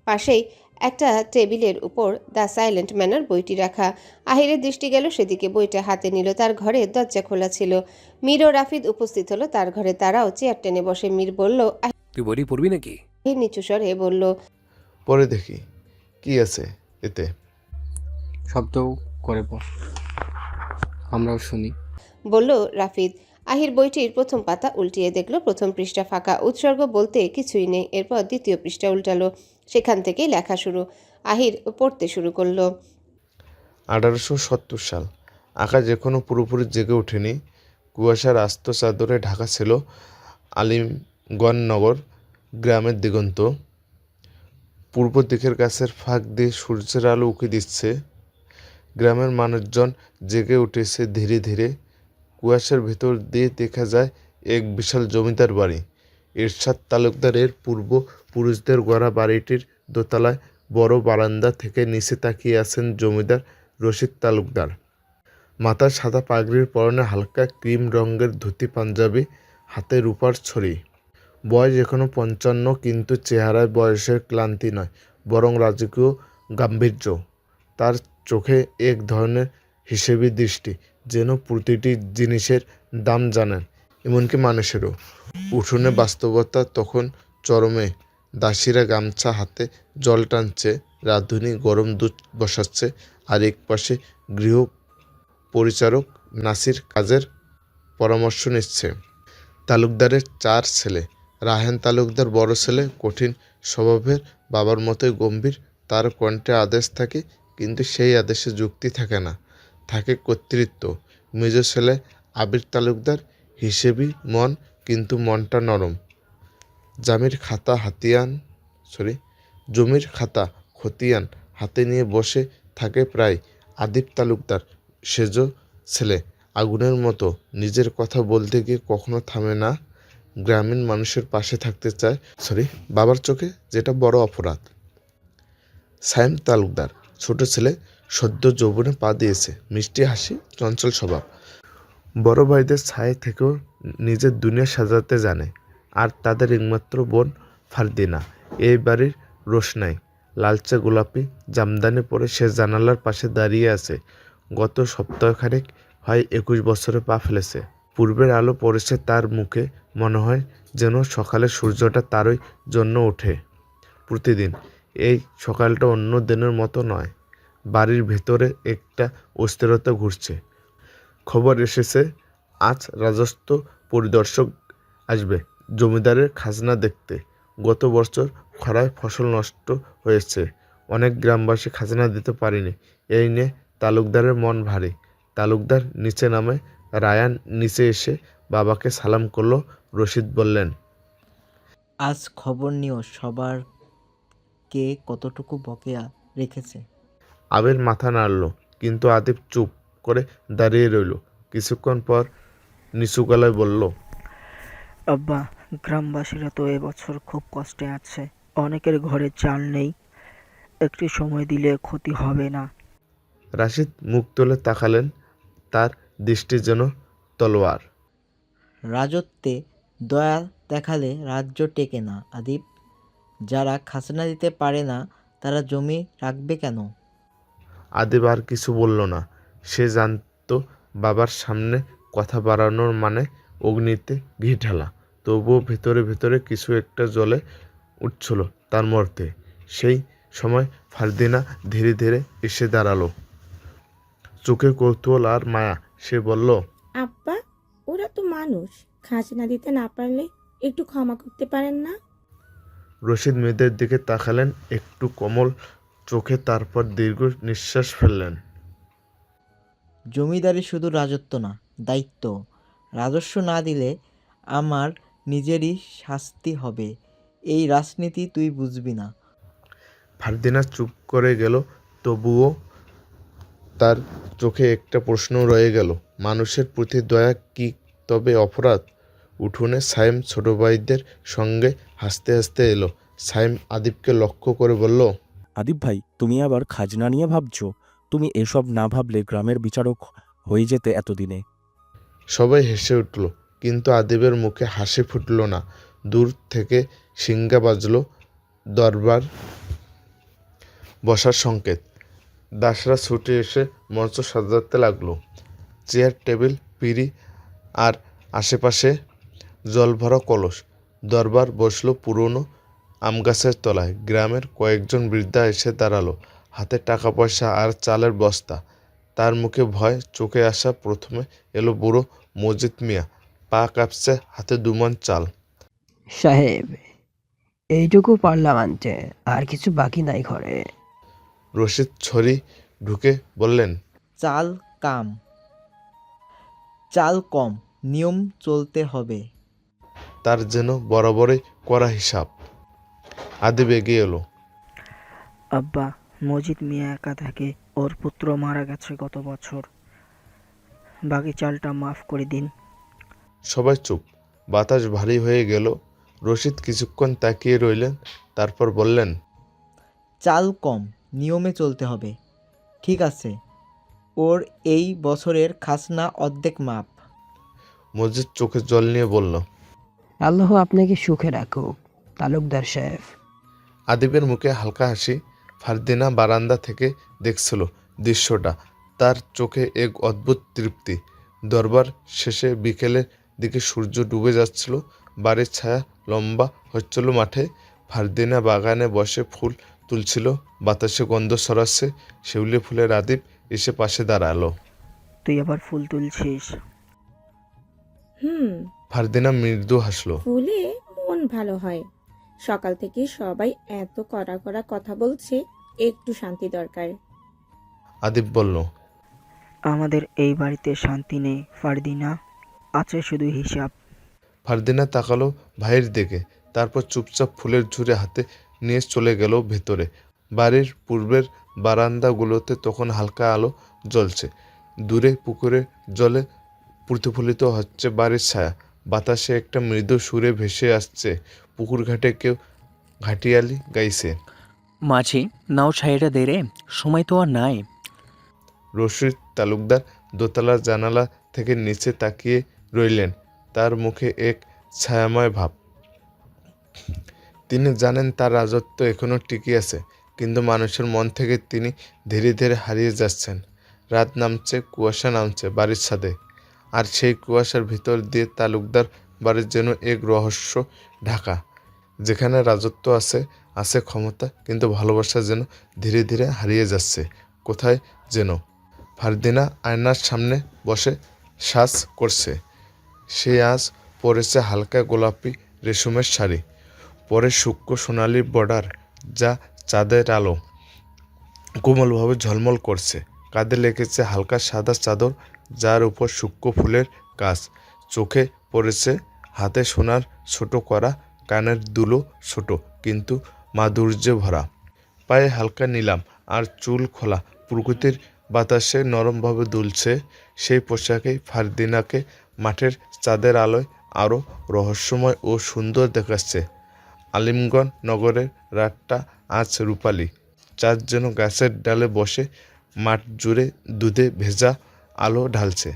পাশেই একটা টেবিলের উপর দ্য সাইলেন্ট ম্যানার বইটি রাখা। আহিরের দৃষ্টি গেল সেদিকে। বইটা হাতে নিল। তার ঘরে দরজা খোলা ছিল। মীর ও রাফিদ উপস্থিত হলো তার ঘরে। তারাও চেয়ার টেনে বসে। মীর বলল, তুই বইটি পড়বি নাকি? আহির নিচু স্বরে বলল, পরে দেখি কি আছে এতে। শব্দ করে পড়, আমরাও শুনি। বলল রাফিদ। আহির বইটির প্রথম পাতা উল্টিয়ে দেখল। প্রথম পৃষ্ঠা ফাঁকা। উৎসর্গ বলতে কিছুই নেই। এরপর দ্বিতীয় পৃষ্ঠা উল্টালো। সেখান থেকেই লেখা শুরু। আহির পড়তে শুরু করলো। 1870 সাল। আকাশ এখনো পুরোপুরি জেগে ওঠেনি। কুয়াশার আস্ত চাদরে ঢাকা ছিল আলিমগঞ্জনগর গ্রামের দিগন্ত। পূর্ব দিকের গাছের ফাঁক দিয়ে সূর্যের আলো উঁকি দিচ্ছে। গ্রামের মানুষজন জেগে উঠেছে ধীরে ধীরে। কুয়াশার ভেতর দিয়ে দেখা যায় এক বিশাল জমিদার বাড়ি। এরশাদ তালুকদারের পূর্বপুরুষদের গড়া বাড়িটির দোতলায় বড় বারান্দা থেকে নিচে তাকিয়ে আছেন জমিদার রশিদ তালুকদার। মাথায় সাদা পাগড়ির, পরনে হালকা ক্রিম রঙের ধুতি পাঞ্জাবি, হাতে রূপার ছড়ি। বয়স এখনো 55, কিন্তু চেহারায় বয়সের ক্লান্তি নয়, বরং রাজকীয় গাম্ভীর্য। তার চোখে এক ধরনের হিসেবি দৃষ্টি, যেন প্রতিটি জিনিসের দাম জানেন, এমনকি মানুষেরও। উঠোনে বাস্তবতা তখন চরমে। দাসীরা গামছা হাতে জল টানছে, রাঁধুনি গরম দুধ বসাচ্ছে, আর এক পাশে গৃহ পরিচারক নাসির কাজের পরামর্শ নিচ্ছে। তালুকদারের 4 ছেলে। রাহেন তালুকদার বড় ছেলে, কঠিন স্বভাবের, বাবার মতোই গম্ভীর। তার কণ্ঠে আদেশ থাকে, কিন্তু সেই আদেশে যুক্তি থাকে না, থাকে কর্তৃত্ব। মেজ ছেলে আবির তালুকদার হিসেবি মন, কিন্তু মনটা নরম। জমির খাতা খতিয়ান হাতে নিয়ে বসে থাকে প্রায়। আদিব তালুকদার সেজ ছেলে, আগুনের মতো, নিজের কথা বলতে গিয়ে কখনো থামে না। গ্রামীণ মানুষের পাশে থাকতে চায়, বাবার চোখে যেটা বড় অপরাধ। সাইম তালুকদার ছোট ছেলে, সদ্য যৌবনে পা দিয়েছে, মিষ্টি হাসি, চঞ্চল স্বভাব। বড় ভাইদের ছায়া থেকেও নিজের দুনিয়া সাজাতে জানে। আর তাদের একমাত্র বোন ফারদিনা। এই বাড়ির রোশনাই, লালচে গোলাপি জামদানি পরে সে জানালার পাশে দাঁড়িয়ে আছে। গত সপ্তাহখানেক হয় 21 বছরে পা ফেলেছে। পূর্বের আলো পড়েছে তার মুখে, মনে হয় যেন সকালে সূর্যটা তারই জন্য ওঠে। প্রতিদিন এই সকালটা অন্য দিনের মতো নয়। বাড়ির ভেতরে একটা অস্থিরতা ঘুরছে। খবর এসেছে আজ রাজস্ব পরিদর্শক আসবে জমিদারের খাজনা দেখতে। গত বছর খরায় ফসল নষ্ট হয়েছে, অনেক গ্রামবাসী খাজনা দিতে পারেনি। এই নিয়ে তালুকদারের মন ভারী। তালুকদার নিচে নামে। রায়ান নিচে এসে বাবাকে সালাম করলো। রশিদ বললেন, আজ খবর নিও সবার কে কতটুকু বকেয়া রেখেছে। আবির মাথা নাড়ল, কিন্তু আদিব চুপ করে দাঁড়িয়ে রইল। কিছুক্ষণ পর নিচু গলায় বলল, আব্বা, গ্রামবাসীরা তো এবছর খুব কষ্টে আছে। অনেকের ঘরে চাল নেই। একটু সময় দিলে ক্ষতি হবে না। রাশিদ মুখ তুলে তাকালেন। তার দৃষ্টি যেন তলোয়ার। রাজত্বে দয়া দেখালে রাজ্য টেকে না আদিব। যারা খাজনা দিতে পারে না তারা জমি রাখবে কেন? আদিব আর কিছু বলল না। সে জানতো বাবার সামনে কথা বাড়ানোর মানে অগ্নিতে ঘি ঢালা। তবুও ভেতরে ভেতরে কিছু একটা জ্বলে উঠছিল তার মধ্যে। সেই সময় ফারদিনা ধীরে ধীরে এসে দাঁড়ালো, চোখে কৌতূহল আর মায়া। সে বলল, আব্বা, ওরা তো মানুষ, খাজনা দিতে না পারলে একটু ক্ষমা করতে পারেন না? রশিদ মেয়েদের দিকে তাকালেন একটু কোমল চোখে, তারপর দীর্ঘ নিঃশ্বাস ফেললেন। জমিদারি শুধু রাজত্ব না, দায়িত্ব। রাজস্ব না দিলে আমার নিজেরই শাস্তি হবে। এই রাজনীতি তুই বুঝবি না। ফারদিনা চুপ করে গেল। তবুও তার চোখে একটা প্রশ্ন রয়ে গেল, মানুষের প্রতি দয়া কি তবে অপরাধ? উঠোনে সাইম ছোট ভাইদের সঙ্গে হাসতে হাসতে এলো। সাইম আদিবকে লক্ষ্য করে বলল, আদিব ভাই, তুমি আবার খাজনা নিয়ে ভাবছো? তুমি এসব না ভাবলে গ্রামের বিচারক হয়ে যেতে এতদিনে। সবাই হেসে উঠল, কিন্তু আদিবের মুখে হাসি ফুটল না। দূর থেকে সিংহা বাজল, দরবার বসার সংকেত। দাসরা ছুটে এসে মঞ্চ সাজাতে লাগলো। চেয়ার, টেবিল, পিঁড়ি আর আশেপাশে জল ভরা কলস। দরবার বসলো পুরনো আমগাছের তলায়। গ্রামের কয়েকজন বৃদ্ধা এসে দাঁড়ালো, হাতে টাকা পয়সা আর চালের বস্তা। তার মুখে ভয়, চোখে আসা। প্রথমে এলো বুড়ো মজিদ মিয়া, পা কাঁপছে, হাতে 2 মণ চাল। সাহেব, এইটুকু পারলাম আনতে, আর কিছু বাকি নাই ঘরে। রশিদ ছড়ি ঢুকে বললেন, চাল কম, নিয়ম চলতে হবে। তার যেন বরাবরই করা হিসাব। আদিব এগিয়ে এলো। আব্বা, মজিদ মিয়া একা থাকে। ওর পুত্র মারা গেছে গত বছর। বাকি চালটা মাফ করে দিন। সবাই চুপ। বাতাস ভারী হয়ে গেল। রশিদ কিছুক্ষণ তাকিয়ে রইলেন, তারপর বললেন, চাল কম, নিয়মে চলতে হবে। ঠিক আছে, ওর এই বছরের খাজনা অর্ধেক মাপ। মজিদ চোখে জল নিয়ে বলল, আল্লাহ আপনাকে সুখে রাখুক তালুকদার সাহেব। আদিবের মুখে হালকা হাসি। ফারদিনা বারান্দা থেকে দেখছিল দৃশ্যটা। তার চোখে এক অদ্ভুত তৃপ্তি। দরবার শেষে বিকেলের দিকে সূর্য ডুবে যাচ্ছিল। বাড়ির ছায়া লম্বা হচ্ছিল মাঠে। ফারদিনা বাগানে বসে ফুল তুলছিল, বাতাসে গন্ধ ছড়াচ্ছে। শিউলি ফুলের আদিব এসে পাশে দাঁড়ালো। তুই আবার ফুল তুলছিস? ফারদিনা মৃদু হাসলো। ফুলে মন ভালো হয়। সকাল থেকে সবাই এত কড়া কড়া কথা বলছে, একটু শান্তি দরকার। আদিব বলল, আমাদের এই বাড়িতে শান্তি নেই ফারদিনা, আছে শুধু হিসাব। ফারদিনা তাকালো ভাইয়ের দিকে, তারপর চুপচাপ ফুলের ঝুড়ি হাতে নিয়ে চলে গেল ভেতরে। বাড়ির পূর্বের বারান্দাগুলোতে তখন হালকা আলো জ্বলছে। দূরে পুকুরের জলে প্রতিফলিত হচ্ছে বাড়ির ছায়া। বাতাসে একটা মৃদু সুরে ভেসে আসছে। পুকুর ঘাটে কেউ ঘাটিয়ালি গাইছে। মাঝি, নাও ছাইটা দে রে, সময় তো আর নাই। রশিদ তালুকদার দোতলার জানালা থেকে নিচে তাকিয়ে রইলেন। তার মুখে এক ছায়াময় ভাব। তিনি জানেন তার রাজত্ব এখনো টিকে আছে, কিন্তু মানুষের মন থেকে তিনি ধীরে ধীরে হারিয়ে যাচ্ছেন। রাত নামছে, কুয়াশা নামছে বাড়ির ছাদে। আর সেই কুয়াশার ভিতর দিয়ে তালুকদার বাড়ির যেন এক রহস্য ঢাকা। যেখানে রাজত্ব আছে, আছে ক্ষমতা, কিন্তু ভালোবাসা যেন ধীরে ধীরে হারিয়ে যাচ্ছে কোথায় যেন। ফারদিনা আয়নার সামনে বসে সাজ করছে। সে আজ পরেছে হালকা গোলাপি রেশমের শাড়ি, পরে সূক্ষ্ম সোনালি বর্ডার, যা চাঁদের আলো কোমলভাবে ঝলমল করছে। কাঁধে লেগেছে হালকা সাদা চাদর, যার উপর সূক্ষ্ম ফুলের কাজ। চোখে পড়েছে হাতে সোনার ছোট করা কানের দুলো, ছোট কিন্তু মাধুর্যে ভরা। পায়ে হালকা নিলাম আর চুল খোলা, প্রকৃতির বাতাসে নরমভাবে দুলছে। সেই পোশাকেই ফারদিনাকে মাঠের চাঁদের আলোয় আরও রহস্যময় ও সুন্দর দেখাচ্ছে। আলিমগঞ্জ নগরের রাতটা আজ রূপালি। চাঁদ যেন গাছের ডালে বসে মাঠ জুড়ে দুধে ভেজা আলো ঢালছে।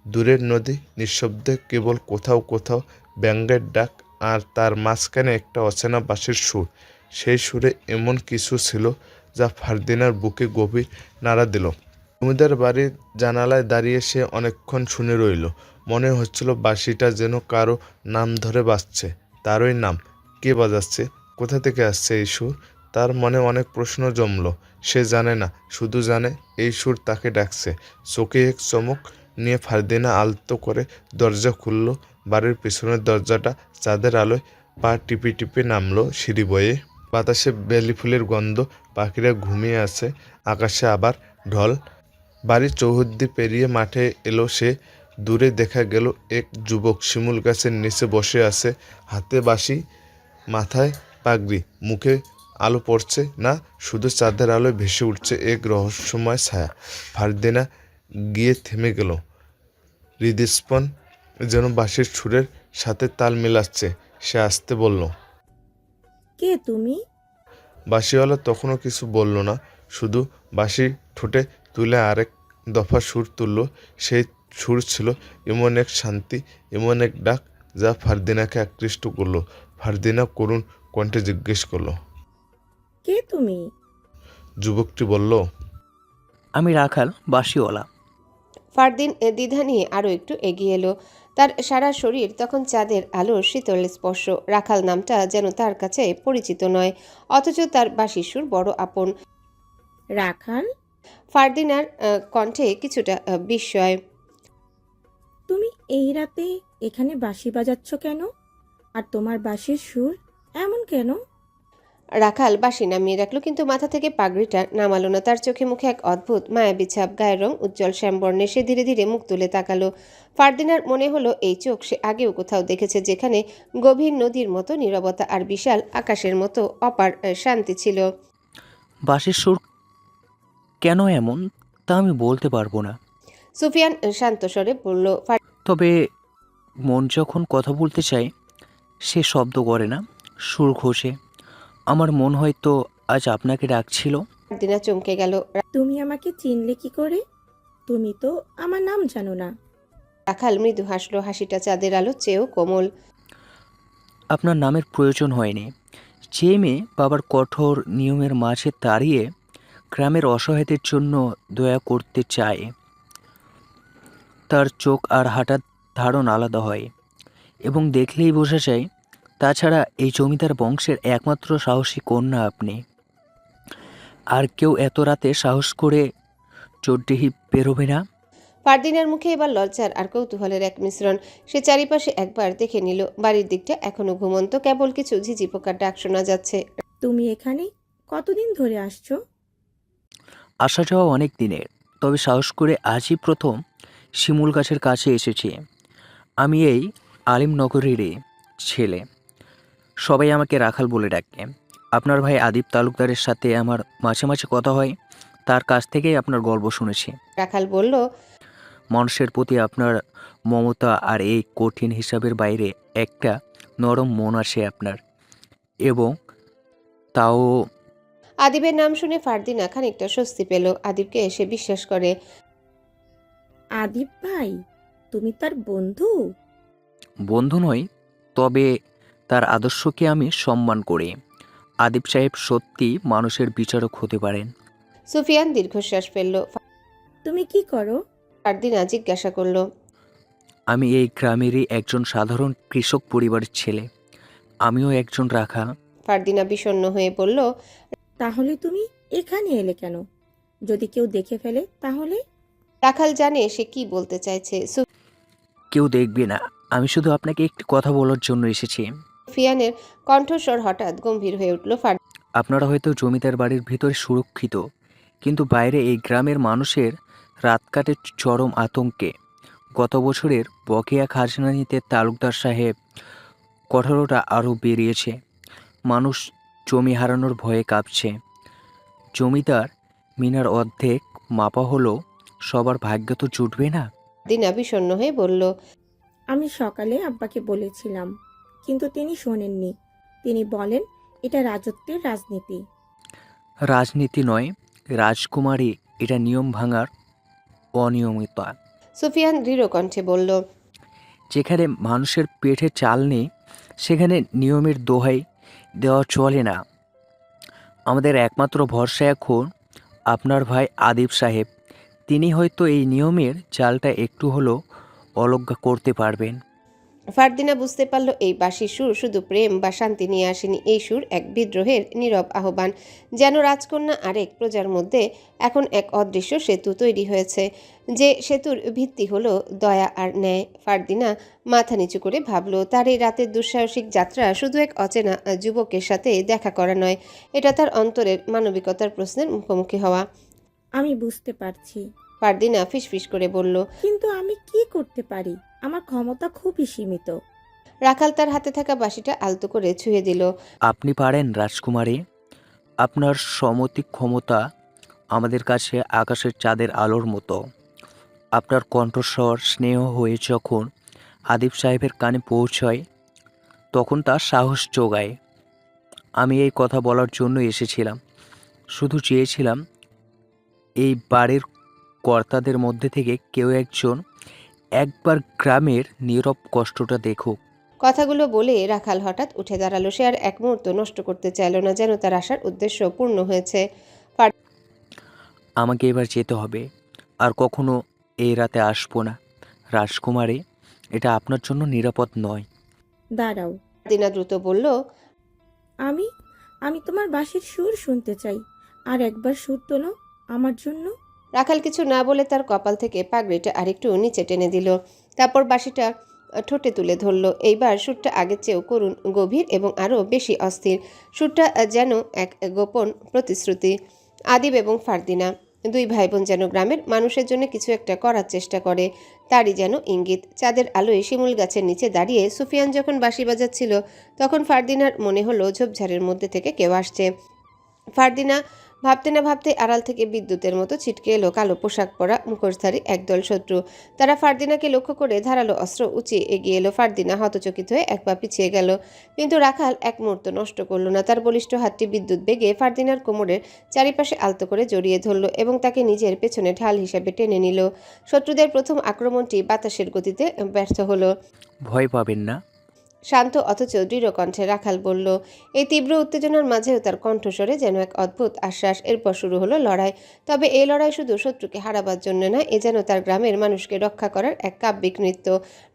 দূরের নদী নিঃশব্দে, কেবল কোথাও কোথাও ব্যাঙের ডাক, আর তার মাঝখানে একটা অচেনা বাঁশির সুর। সেই সুরে এমন কিছু ছিল যা ফারদিনার বুকে গভীর নাড়া দিল। জমিদার বাড়ির জানালায় দাঁড়িয়ে সে অনেকক্ষণ শুনে রইল। মনে হচ্ছিল বাঁশিটা যেন কারো নাম ধরে বাজছে। তারই নাম। কে বাজাচ্ছে? কোথা থেকে আসছে এই সুর? তার মনে অনেক প্রশ্ন জমল। সে জানে না, শুধু জানে এই সুর তাকে ডাকছে। চোখে এক চমক নিয়ে ফারদিনা আলতো করে দরজা খুলল। বাড়ির পিছনের দরজাটা চাঁদের আলোয় পা টিপে টিপে নামলো সিঁড়ি বয়ে। বাতাসে বেলি ফুলের গন্ধ, পাখিরা ঘুমিয়ে আছে, আকাশে আবার ঢল। বাড়ির চৌহদ্দি পেরিয়ে মাঠে এলো সে। দূরে দেখা গেল এক যুবক শিমুল গাছের নিচে বসে আছে, হাতে বাঁশি, মাথায় পাগড়ি। মুখে আলো পড়ছে না, শুধু চাঁদের আলোয় ভেসে উঠছে এক রহস্যময় ছায়া। ফারদিনা গিয়ে থেমে গেল। হৃদস্পন যেন বাঁশির সুরের সাথে তাল মেলাচ্ছে। সে আস্তে বলল, কে তুমি? বাঁশিওয়ালা তখনও কিছু বলল না, শুধু বাঁশি ঠোঁটে তুলে আরেক দফা সুর তুলল। সেই সুর ছিল এমন এক শান্তি, এমন এক ডাক, যা ফারদিনাকে আকৃষ্ট করলো। ফারদিনা করুণ কণ্ঠে জিজ্ঞেস করলো, কে তুমি? যুবকটি বলল, আমি রাখাল, বাঁশিওয়ালা। ফারদিন দ্বিধা নিয়ে আরও একটু এগিয়ে এলো। তার সারা শরীর তখন চাঁদের আলোর শীতল স্পর্শ। রাখাল নামটা যেন তার কাছে পরিচিত নয়, অথচ তার বাঁশির সুর বড় আপন। রাখাল? ফারদিনার কণ্ঠে কিছুটা বিস্ময়। তুমি এই রাতে এখানে বাঁশি বাজাচ্ছ কেন? আর তোমার বাঁশির সুর এমন কেন? রাখাল বাঁশি নামিয়ে রাখলো, কিন্তু মাথা থেকে পাগড়িটা নামালো না। তার চোখে মুখে এক অদ্ভুত মায়াবী ছাপ, গায়ের রং উজ্জ্বল শ্যামবর্ণে। সে ধীরে ধীরে মুখ তুলে তাকালো। ফারদিনার মনে হলো এই চোখ সে আগেও কোথাও দেখেছে, যেখানে গভীর নদীর মতো নীরবতা আর বিশাল আকাশের মতো অপার শান্তি ছিল। বাঁশির সুর কেন এমন তা আমি বলতে পারবো না, সুফিয়ান শান্ত স্বরে বলল, তবে মন যখন কথা বলতে চায় সে শব্দ করে না, সুর ঘোষে। আমার মন হয়তো আজ আপনাকে ডাকছিল। ফারদিনা চমকে গেল। তুমি আমাকে চিনলে কি করে? তুমি তো আমার নাম জানো না। রাখাল মৃদু হাসলো, হাসিটা চাঁদের আলো চেয়েও কোমল। আপনার নামের প্রয়োজন হয়নি। যে মেয়ে বাবার কঠোর নিয়মের মাঝে দাঁড়িয়ে গ্রামের অসহায়দের জন্য দয়া করতে চায়, তার চোখ আর হাঁটার ধারণ আলাদা হয় এবং দেখলেই বোঝা যায়। তাছাড়া এই জমিদার বংশের একমাত্র সাহসী কন্যা আপনি। আর কেউ এত রাতে সাহস করে চোরডিহি বেরোবে না। ফারদিনার মুখে এবার লজ্জার আর কৌতূহলের এক মিশ্রণ। সে চারিপাশে একবার দেখে নিল। বাড়ির দিকটা এখনো ঘুমন্ত, কেবল কিছু ঝিঝি পোকার ডাক শোনা যাচ্ছে। তুমি এখানে কতদিন ধরে আসছো? আসা যাওয়া অনেক দিনের, তবে সাহস করে আজই প্রথম শিমুল গাছের কাছে এসেছি। আমি এই আলিমনগরেরই ছেলে। সবাই আমাকে রাখাল বলে ডাকে। আপনার ভাই আদিব তালুকদারের সাথে আমার মাঝে মাঝে কথা হয়, তার কাছ থেকেই আপনার গল্প শুনেছি। রাখাল বলল, মানুষের প্রতি আপনার মমতা আর এই কঠিন হিসাবের বাইরে একটা নরম মন আসে আপনার, এবং তাও। আদিবের নাম শুনে ফারদিনা খানিকটা স্বস্তি পেল। আদিবকে এসে বিশ্বাস করে। আদিব ভাই? তুমি তার বন্ধু? বন্ধু নই, তবে তার আদর্শকে আমি সম্মান করি। আদিব সাহেব সত্যি মানুষের বিচারক হতে পারেন। সুফিয়ান দীর্ঘশ্বাস ফেলল। তুমি কি করো? ফারদিনা জিজ্ঞাসা করল। আমি এই গ্রামেরই একজন সাধারণ কৃষক পরিবারের ছেলে। আমিও একজন রাখাল। ফারদিনা বিষণ্ণ হয়ে বলল, তাহলে তুমি এখানে এলে কেন? যদি কেউ দেখে ফেলে তাহলে? রাখাল জানে সে কি বলতে চাইছে। কেউ দেখবে না, আমি শুধু আপনাকে একটি কথা বলার জন্য এসেছি। সুফিয়ানের কণ্ঠস্বর হঠাৎ গম্ভীর হয়ে উঠল। আপনারা হয়তো জমিদার বাড়ির ভিতরে সুরক্ষিত, কিন্তু বাইরে এই গ্রামের মানুষের রাত কাটে চরম আতঙ্কে। গত বছরের বকেয়া খাজনা নিতে তালুকদার সাহেব কঠোরতা আরও বেরিয়েছে। মানুষ জমি হারানোর ভয়ে কাঁপছে। জমিদার মিনার অর্ধেক মাপা হলো, সবার ভাগ্য তো জুটবে না। ফারদিনা বিষণ্ণ হয়ে বলল, আমি সকালে আব্বাকে বলেছিলাম, কিন্তু তিনি শোনেননি। তিনি বলেন এটা রাজত্বের রাজনীতি। রাজনীতি নয়, রাজকুমারী, এটা নিয়ম ভাঙার অনিয়মিতা। সুফিয়ান দৃঢ় কণ্ঠে বলল, যেখানে মানুষের পেটে চাল নেই সেখানে নিয়মের দোহাই দেওয়া চলে না। আমাদের একমাত্র ভরসা এখন আপনার ভাই আদিব সাহেব। তিনি হয়তো এই নিয়মের চালটা একটু হলেও অলজ্ঞা করতে পারবেন। ফারদিনা বুঝতে পারল এই বাঁশির সুর শুধু প্রেম বা শান্তি নিয়ে আসেনি। এই সুর এক বিদ্রোহের নীরব আহ্বান। যেন রাজকন্যা আরেক প্রজার মধ্যে এখন এক অদৃশ্য সেতু তৈরি হয়েছে, যে সেতুর ভিত্তি হলো দয়া আর ন্যায়। ফারদিনা মাথা নিচু করে ভাবল, তার এই রাতের দুঃসাহসিক যাত্রা শুধু এক অচেনা যুবকের সাথে দেখা করা নয়, এটা তার অন্তরের মানবিকতার প্রশ্নের মুখোমুখি হওয়া। আমি বুঝতে পারছি। ফারদিনা ফিসফিস করে বলল, কিন্তু আমি কি করতে পারি? আমার ক্ষমতা খুবই সীমিত। রাখাল তার হাতে থাকা বাঁশিটা আলতো করে ছুঁয়ে দিল। আপনি পারেন রাজকুমারী। আপনার সমতি ক্ষমতা আমাদের কাছে আকাশের চাঁদের আলোর মতো। আপনার কণ্ঠস্বর স্নেহ হয়ে যখন আদিব সাহেবের কানে পৌঁছয় তখন তার সাহস যোগায়। আমি এই কথা বলার জন্য এসেছিলাম। শুধু চেয়েছিলাম এই বাড়ির কর্তাদের মধ্যে থেকে কেউ একজন একবার গ্রামের নীরব কষ্টটা দেখুক। কথাগুলো বলে রাখাল হঠাৎ উঠে দাঁড়ালো। সে আর এক মুহূর্ত নষ্ট করতে চাইল না, যেন তার আসার উদ্দেশ্য পূর্ণ হয়েছে। আমাকে এবার যেতে হবে, আর কখনো এই রাতে আসবো না। রাজকুমারী, এটা আপনার জন্য নিরাপদ নয়। দাঁড়াও। দিনা দ্রুত বলল, আমি আমি তোমার বাঁশির সুর শুনতে চাই। আর একবার সুর তোলো আমার জন্য। রাখাল কিছু না বলে তার কপাল থেকে পাগড়িটা আরেকটু নিচে টেনে দিল। তারপর বাঁশিটা ঠোঁটে তুলে ধরল। এইবার সুরটা আগের চেয়েও করুণ, গভীর এবং আরও বেশি অস্থির। সুরটা যেন এক গোপন প্রতিশ্রুতি। আদিব এবং ফারদিনা, দুই ভাই বোন যেন গ্রামের মানুষের জন্য কিছু একটা করার চেষ্টা করে, তারই যেন ইঙ্গিত। চাঁদের আলোয় শিমুল গাছের নিচে দাঁড়িয়ে সুফিয়ান যখন বাঁশি বাজাচ্ছিল তখন ফারদিনার মনে হলো ঝোপঝাড়ের মধ্যে থেকে কেউ আসছে। ফারদিনা ভাবতে না ভাবতে আড়াল থেকে বিদ্যুতের মতো ছিটকে এলো কালো পোশাক পরা মুখোশধারী একদল শত্রু। তারা ফারদিনাকে লক্ষ্য করে ধারালো অস্ত্র উঁচিয়ে এগিয়ে এলো। ফারদিনা হতচকিত হয়ে এক পা পিছিয়ে গেল, কিন্তু রাখাল এক মুহূর্ত নষ্ট করলো না। তার বলিষ্ঠ হাতটি বিদ্যুৎ বেগে ফারদিনার কোমরের চারিপাশে আলতো করে জড়িয়ে ধরল এবং তাকে নিজের পেছনে ঢাল হিসেবে টেনে নিল। শত্রুদের প্রথম আক্রমণটি বাতাসের গতিতে ব্যর্থ হলো। ভয় পাবেন না। শান্ত অথচ দৃঢ় কণ্ঠে রাখাল বলল। এই তীব্র উত্তেজনার মাঝেও তার কণ্ঠস্বরে যেন এক অদ্ভুত আশ্বাস। এরপর শুরু হলো লড়াই। তবে এই লড়াই শুধু শত্রুকে হারাবার জন্য নয়, এ যেন তার গ্রামের মানুষকে রক্ষা করার এক কাব্যিক নৃত্য।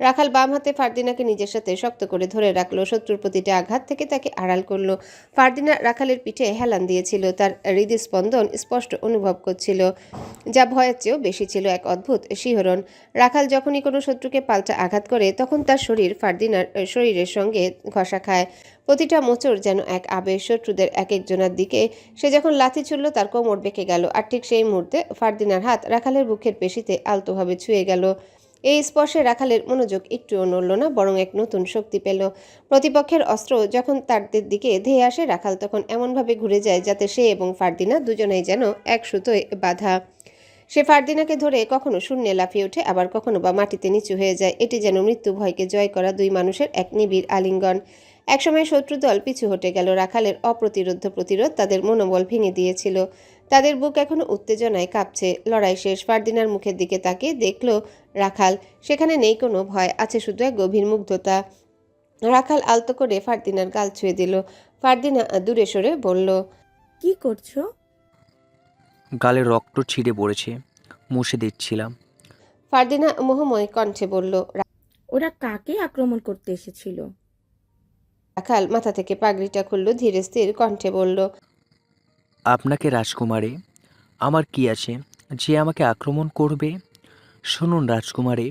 রাখাল বাম হাতে ফারদিনাকে নিজের সাথে শক্ত করে ধরে রাখলো, শত্রুর প্রতিটা আঘাত থেকে তাকে আড়াল করলো। ফারদিনা রাখালের পিঠে হেলান দিয়েছিল, তার হৃদস্পন্দন স্পষ্ট অনুভব করছিল, যা ভয়ের চেয়েও বেশি ছিল এক অদ্ভুত শিহরণ। রাখাল যখনই কোনো শত্রুকে পাল্টা আঘাত করে তখন তার শরীর ফারদিনার শরীরের সঙ্গে ঘষা খায়। প্রতিটা মোচড় যেন এক আবেশ, শত্রুদের এক একজনের দিকে। সে যখন লাথি ছুড়ল তার কোমর বেঁকে গেল, আর ঠিক সেই মুহূর্তে ফারদিনার হাত রাখালের বুকের পেশিতে আলতোভাবে ছুঁয়ে গেল। এই স্পর্শে রাখালের মনোযোগ একটুও নড়ল না, বরং এক নতুন শক্তি পেল। প্রতিপক্ষের অস্ত্র যখন তার দিকে ধেয়ে আসে রাখাল তখন এমনভাবে ঘুরে যায় যাতে সে এবং ফারদিনা দুজনেই যেন এক সুতোয় বাঁধা। সে ফারদিনাকে ধরে কখনো শূন্যে লাফিয়ে ওঠে, আবার কখনো বা মাটিতে নিচু হয়ে যায়। এটি যেন মৃত্যু ভয়কে জয় করা দুই মানুষের এক নিবিড় আলিঙ্গন। একসময় শত্রুদল পিছু হটে গেল। রাখালের অপ্রতিরোধ্য প্রতিরোধ তাদের মনোবল ভেঙে দিয়েছিল। তাদের বুক এখনো উত্তেজনায় কাঁপছে। লড়াই শেষ। ফারদিনার মুখের দিকে তাকিয়ে দেখল রাখাল। সেখানে নেই কোনো ভয়, আছে শুধু এক গভীর মুগ্ধতা। রাখাল আলতো করে ফারদিনার গাল ছুঁয়ে দিল। ফারদিনা দূরে সরে বলল, কি করছো? গালে রক্ত ছিঁড়ে পড়েছে, মুছে দিচ্ছিলাম। ফারদিনা মোহময় কণ্ঠে বলল, ওরা কাকে আক্রমণ করতে এসেছিল? রাখাল মাথা থেকে পাগড়িটা খুলল, ধীরে স্থির কণ্ঠে বলল, আপনাকে রাজকুমারী, আমার কি আছে যে আমাকে আক্রমণ করবে? শুনুন রাজকুমারী,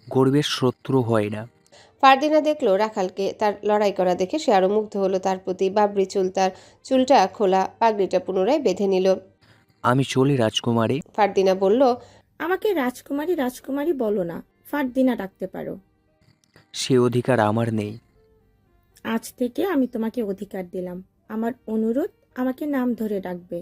গরিবের শত্রু হয় না। ফারদিনা দেখলো রাখালকে তার লড়াই করা দেখে সে আরো মুগ্ধ হলো তার প্রতি। বাবরি চুল, তার চুলটা খোলা, পাগড়িটা পুনরায় বেঁধে নিল। আমি চলি রাজকুমারী। ফারদিনা বলল, আমাকে রাজকুমারী রাজকুমারী বলো না, ফারদিনা ডাকতে পারো। সে অধিকার আমার নেই। আজ থেকে আমি তোমাকে অধিকার দিলাম। আমার অনুরোধ, আমাকে নাম ধরে ডাকবে।